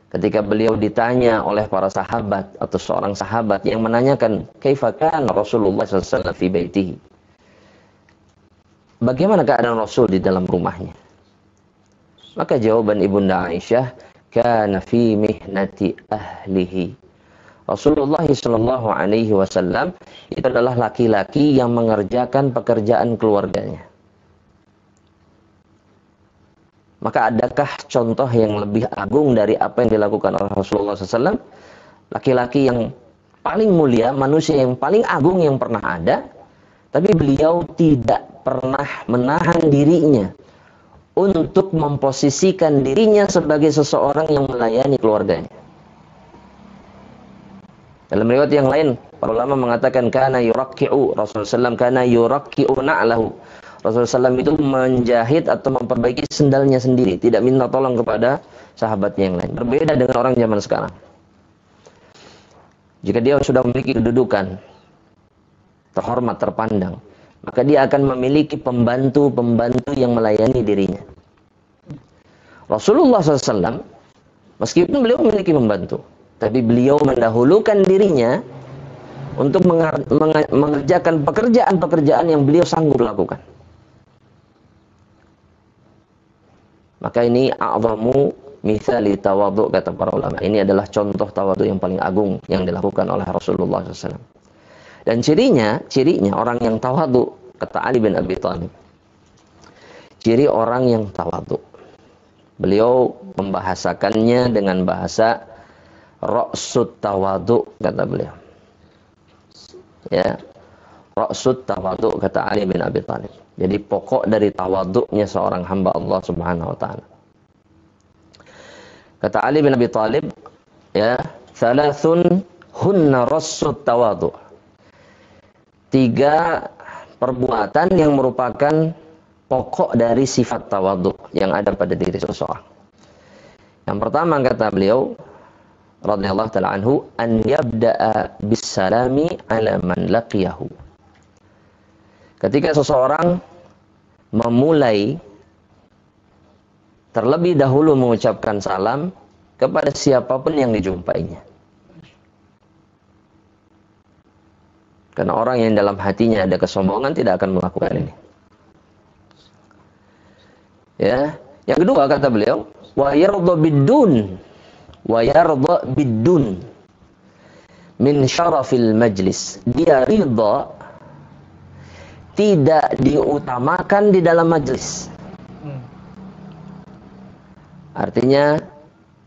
ketika beliau ditanya oleh para sahabat atau seorang sahabat yang menanyakan, "Kaifa kana Rasulullah sallallahu alaihi wasallam fi baitihi?" Bagaimana keadaan Rasul di dalam rumahnya? Maka jawaban Ibunda Aisyah, "Kana fi mihnati ahlihi." Rasulullah sallallahu alaihi wasallam itu adalah laki-laki yang mengerjakan pekerjaan keluarganya. Maka adakah contoh yang lebih agung dari apa yang dilakukan oleh Rasulullah SAW? Laki-laki yang paling mulia, manusia yang paling agung yang pernah ada, tapi beliau tidak pernah menahan dirinya untuk memposisikan dirinya sebagai seseorang yang melayani keluarganya. Dalam riwayat yang lain, para ulama mengatakan kana yurakki'u, Rasulullah SAW kana yurakki'u na'lahu. Rasulullah SAW itu menjahit atau memperbaiki sendalnya sendiri, tidak minta tolong kepada sahabatnya yang lain. Berbeda dengan orang zaman sekarang. Jika dia sudah memiliki kedudukan terhormat, terpandang, maka dia akan memiliki pembantu-pembantu yang melayani dirinya. Rasulullah SAW, meskipun beliau memiliki pembantu, tapi beliau mendahulukan dirinya untuk mengerjakan pekerjaan-pekerjaan yang beliau sanggup lakukan. Maka ini a'zamu mithali tawadhu, kata para ulama. Ini adalah contoh tawadhu yang paling agung yang dilakukan oleh Rasulullah SAW. Dan cirinya orang yang tawadhu, kata Ali bin Abi Thalib, ciri orang yang tawadhu, beliau membahasakannya dengan bahasa ra'sut tawadhu, kata beliau. Ya, ra'sut tawadhu, kata Ali bin Abi Thalib. Jadi pokok dari tawadhu'nya seorang hamba Allah Subhanahu wa taala. Kata Ali bin Abi Thalib, ya, thalathun hunna rassut tawadhu. 3 perbuatan yang merupakan pokok dari sifat tawadhu yang ada pada diri seseorang. Yang pertama kata beliau radhiyallahu ta'ala anhu, an yabda'a bis-salami 'ala man laqiyahu. Ketika seseorang memulai terlebih dahulu mengucapkan salam kepada siapapun yang dijumpainya. Karena orang yang dalam hatinya ada kesombongan tidak akan melakukan ini. Ya, yang kedua kata beliau, wa yardha bid-dun min syarafil majlis. Dia ridha tidak diutamakan di dalam majlis. Artinya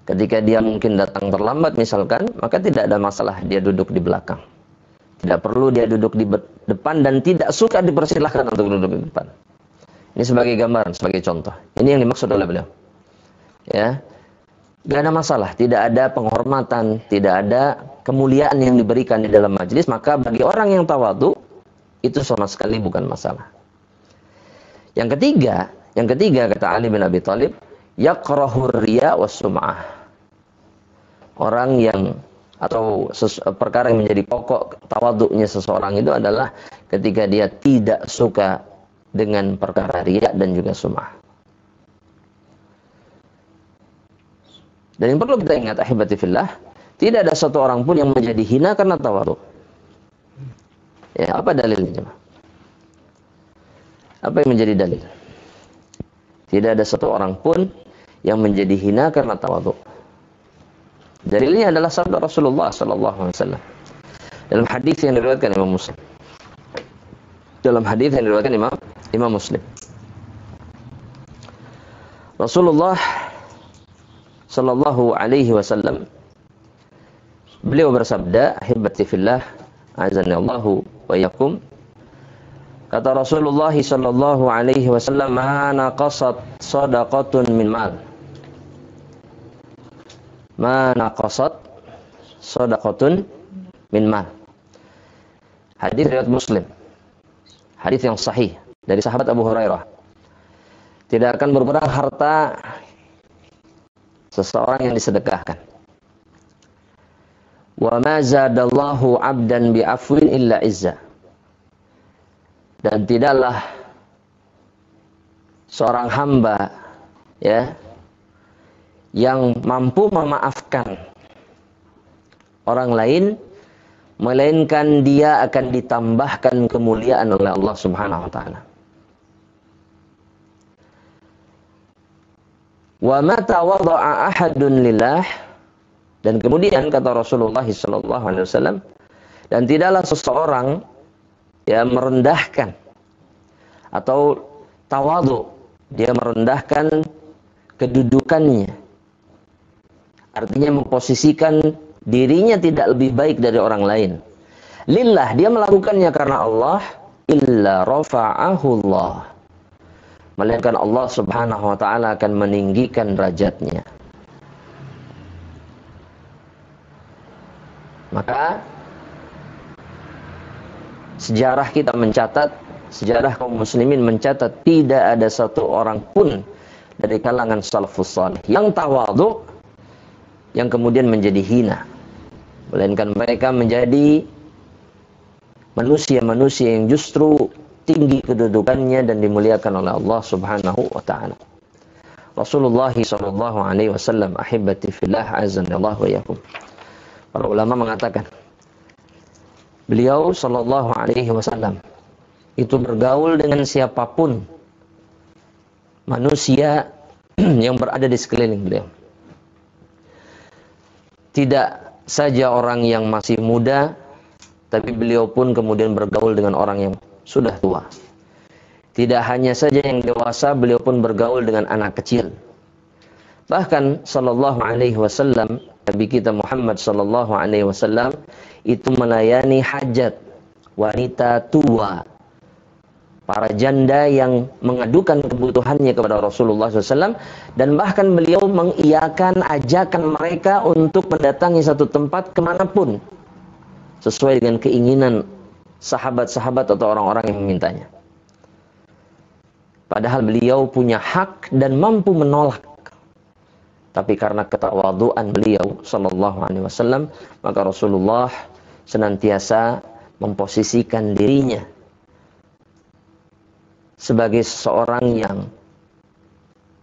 ketika dia mungkin datang terlambat misalkan, maka tidak ada masalah dia duduk di belakang. Tidak perlu dia duduk di depan dan tidak suka dipersilahkan untuk duduk di depan. Ini sebagai gambaran, sebagai contoh. Ini yang dimaksud oleh beliau. Ya, tidak ada masalah, tidak ada penghormatan, tidak ada kemuliaan yang diberikan di dalam majelis. Maka bagi orang yang tawadhu itu sama sekali bukan masalah. Yang ketiga kata Ali bin Abi Thalib, yakrahur riya was sum'ah. Orang yang atau perkara yang menjadi pokok tawadhu'nya seseorang itu adalah ketika dia tidak suka dengan perkara riya dan juga sum'ah. Dan yang perlu kita ingat ahibati fillah, tidak ada satu orang pun yang menjadi hina karena tawadhu. Ya, apa dalilnya? Apa yang menjadi dalil? Tidak ada satu orang pun yang menjadi hina karena tawadhu. Dalilnya adalah sabda Rasulullah sallallahu alaihi wasallam dalam hadis yang diriwayatkan Imam Muslim. Imam Muslim. Rasulullah sallallahu alaihi wasallam beliau bersabda, ahibati fillah, azanallahu wa iyyakum. Kata Rasulullah sallallahu alaihi wasallam, ma naqasat shadaqatun min mal. Ma naqasat shadaqatun min mal. Hadis riwayat Muslim. Hadis yang sahih dari sahabat Abu Hurairah. Tidak akan berkurang harta seseorang yang disedekahkan. Wa ma zadallahu 'abdan bi afwin illa izza. Dan tidaklah seorang hamba ya yang mampu memaafkan orang lain, melainkan dia akan ditambahkan kemuliaan oleh Allah Subhanahu wa taala. Wa ma tawadda'a ahadun lillah, dan kemudian kata Rasulullah sallallahu alaihi wasallam, dan tidaklah seseorang merendahkan atau tawadhu, dia merendahkan kedudukannya. Artinya memposisikan dirinya tidak lebih baik dari orang lain. Lillah, dia melakukannya karena Allah, illa rafa'ahu Allah. Melainkan Allah Subhanahu wa taala akan meninggikan derajatnya. Maka sejarah kita mencatat, sejarah kaum muslimin mencatat, tidak ada satu orang pun dari kalangan salafus salih yang tawadhu yang kemudian menjadi hina, melainkan mereka menjadi manusia-manusia yang justru tinggi kedudukannya dan dimuliakan oleh Allah Subhanahu wa taala. Rasulullah sallallahu alaihi wasallam, ahibati fillah, azanallahu wa iyyakum. Para ulama mengatakan, beliau sallallahu alaihi wasallam itu bergaul dengan siapapun manusia yang berada di sekeliling beliau. Tidak saja orang yang masih muda, tapi beliau pun kemudian bergaul dengan orang yang sudah tua. Tidak hanya saja yang dewasa, beliau pun bergaul dengan anak kecil. Bahkan sallallahu alaihi wasallam, Nabi kita Muhammad sallallahu alaihi wasallam itu melayani hajat wanita tua, para janda yang mengadukan kebutuhannya kepada Rasulullah SAW, dan bahkan beliau mengiyakan ajakan mereka untuk mendatangi satu tempat kemanapun sesuai dengan keinginan sahabat-sahabat atau orang-orang yang memintanya. Padahal beliau punya hak dan mampu menolak Tapi karena ketawaduan beliau sallallahu alaihi wasallam, maka Rasulullah senantiasa memposisikan dirinya sebagai seseorang yang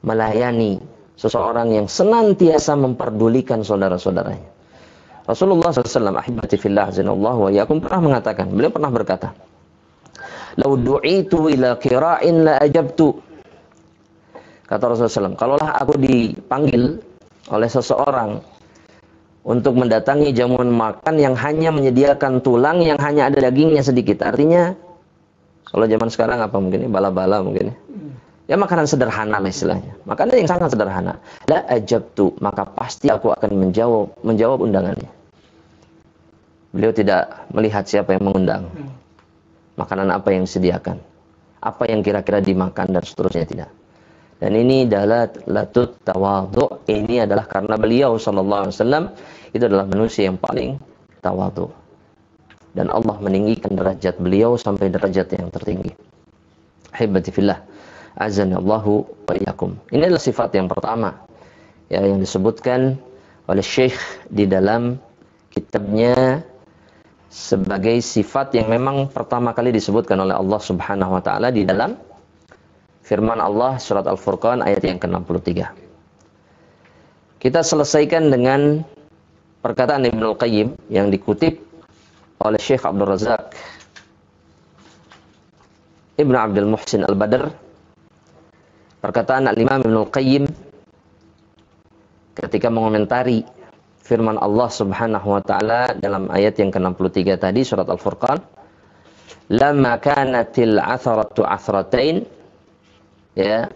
melayani, seseorang yang senantiasa memperdulikan saudara-saudaranya. Rasulullah SAW, ahibati fillah azanallahu wa iyyakum, pernah mengatakan, beliau pernah berkata, "Lau du'itu ila qira'in la ajabtu." Kata Rasulullah SAW, kalaulah aku dipanggil oleh seseorang untuk mendatangi jamuan makan yang hanya menyediakan tulang, yang hanya ada dagingnya sedikit. Artinya, kalau zaman sekarang apa mungkin? Bala-bala mungkin. Ya makanan sederhana lah istilahnya. Makanan yang sangat sederhana. La ajabtu, maka pasti aku akan menjawab undangannya. Beliau tidak melihat siapa yang mengundang. Makanan apa yang disediakan. Apa yang kira-kira dimakan dan seterusnya, tidak. Dan ini adalah latut tawadhu. Ini adalah karena beliau sallallahu alaihi wasallam itu adalah manusia yang paling tawadhu. Dan Allah meninggikan derajat beliau sampai derajat yang tertinggi. Ahibati fillah, azanallahu wa iyyakum. Ini adalah sifat yang pertama ya, yang disebutkan oleh Syekh di dalam kitabnya sebagai sifat yang memang pertama kali disebutkan oleh Allah Subhanahu wa taala di dalam firman Allah surat Al-Furqan ayat yang ke-63. Kita selesaikan dengan perkataan Ibnul Qayyim yang dikutip oleh Syekh Abdul Razak Ibn Abdul Muhsin Al-Badr. Perkataan Al-Imam Ibnul Qayyim ketika mengomentari firman Allah Subhanahu wa taala dalam ayat yang ke-63 tadi surat Al-Furqan, "Lamma kanatil atharatu athratain." Ya.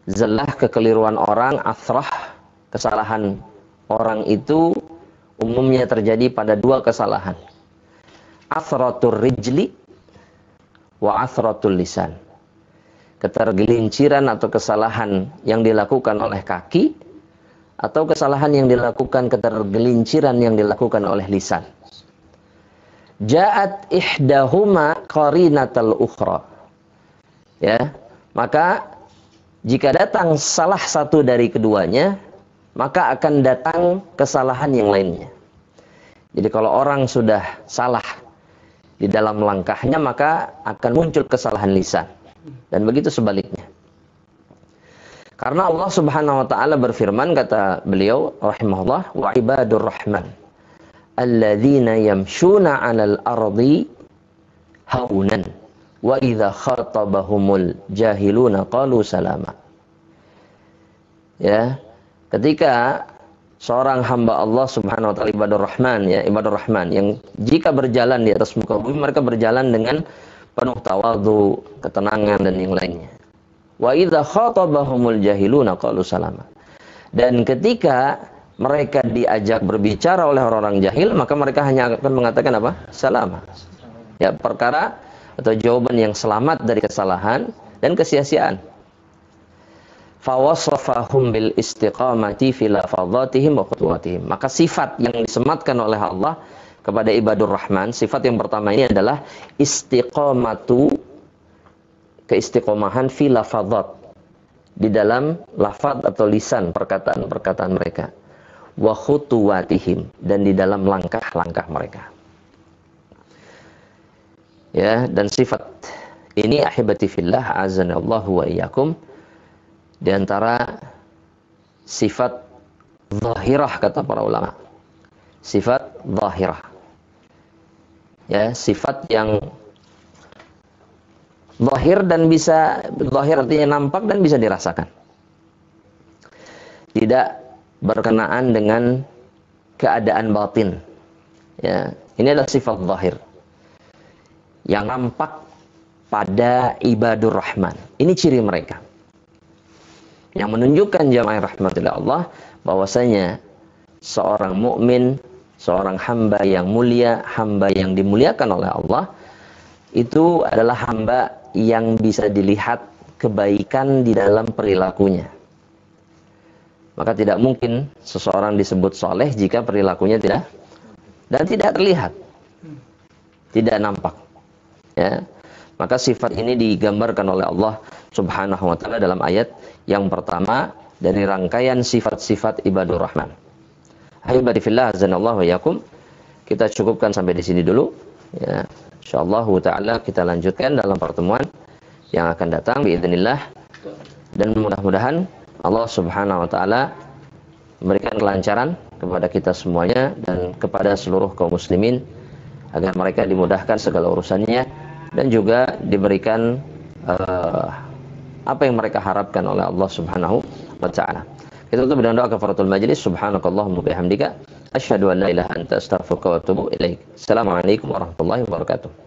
Zallah kekeliruan orang, athrah kesalahan orang itu umumnya terjadi pada dua kesalahan. Athratul rijli wa athratul lisan. Ketergelinciran atau kesalahan yang dilakukan oleh kaki, atau kesalahan yang dilakukan, ketergelinciran yang dilakukan oleh lisan. Ja'at ihdahuma qarinatal ukhra. Ya, maka jika datang salah satu dari keduanya, maka akan datang kesalahan yang lainnya. Jadi kalau orang sudah salah di dalam langkahnya, maka akan muncul kesalahan lisan. Dan begitu sebaliknya. Karena Allah Subhanahu wa taala berfirman, kata beliau rahimahullah, wa ibadur rahman alladzina yamshuna 'alal ardi haunan wa idza khatabahumul jahiluna qalu salama. Ya, ketika seorang hamba Allah Subhanahu wa taala ibadur rahman, ya, ibadur rahman yang jika berjalan di atas muka bumi, mereka berjalan dengan penuh tawadhu, ketenangan dan yang lainnya. Wa idza khatabahumul jahiluna qalu salama. Dan ketika mereka diajak berbicara oleh orang-orang jahil, maka mereka hanya akan mengatakan apa? Salama. Ya, perkara atau jawaban yang selamat dari kesalahan dan kesia-siaan. Fa wasafahum bil istiqamati fi lafadhatihim wa khutuwatihim. Maka sifat yang disematkan oleh Allah kepada ibadur rahman, sifat yang pertama ini adalah istiqamatu, keistiqomahan fi lafadhat, di dalam lafaz atau lisan perkataan-perkataan mereka, wa khutuwatihim, dan di dalam langkah-langkah mereka. Ya, dan sifat ini ahibati fillah azanallahu wa iyyakum, di antara sifat zahirah kata para ulama. Sifat zahirah. Ya, sifat yang zahir dan bisa, zahir artinya nampak dan bisa dirasakan. Tidak berkenaan dengan keadaan batin. Ya, ini adalah sifat zahir yang nampak pada ibadur rahman. Ini ciri mereka yang menunjukkan jamaah rahmatillah Allah bahwasanya seorang mukmin, seorang hamba yang mulia, hamba yang dimuliakan oleh Allah, itu adalah hamba yang bisa dilihat kebaikan di dalam perilakunya. Maka tidak mungkin seseorang disebut soleh jika perilakunya tidak dan tidak terlihat, tidak nampak. Ya, maka sifat ini digambarkan oleh Allah Subhanahu wa taala dalam ayat yang pertama, dari rangkaian sifat-sifat ibadur rahman. Ahibati fillah, azanallahu wa yakum. Kita cukupkan sampai di sini dulu. Ya, insyaallah taala kita lanjutkan dalam pertemuan yang akan datang biidznillah, dan mudah-mudahan Allah Subhanahu wa taala memberikan kelancaran kepada kita semuanya dan kepada seluruh kaum muslimin agar mereka dimudahkan segala urusannya dan juga diberikan apa yang mereka harapkan oleh Allah Subhanahu wa taala. Kita tutup dengan doa kafaratul majlis. Subhanakallahumma bihamdika asyhadu an la ilaha illa anta astaghfiruka wa atubu ilaik. Assalamualaikum warahmatullahi wabarakatuh.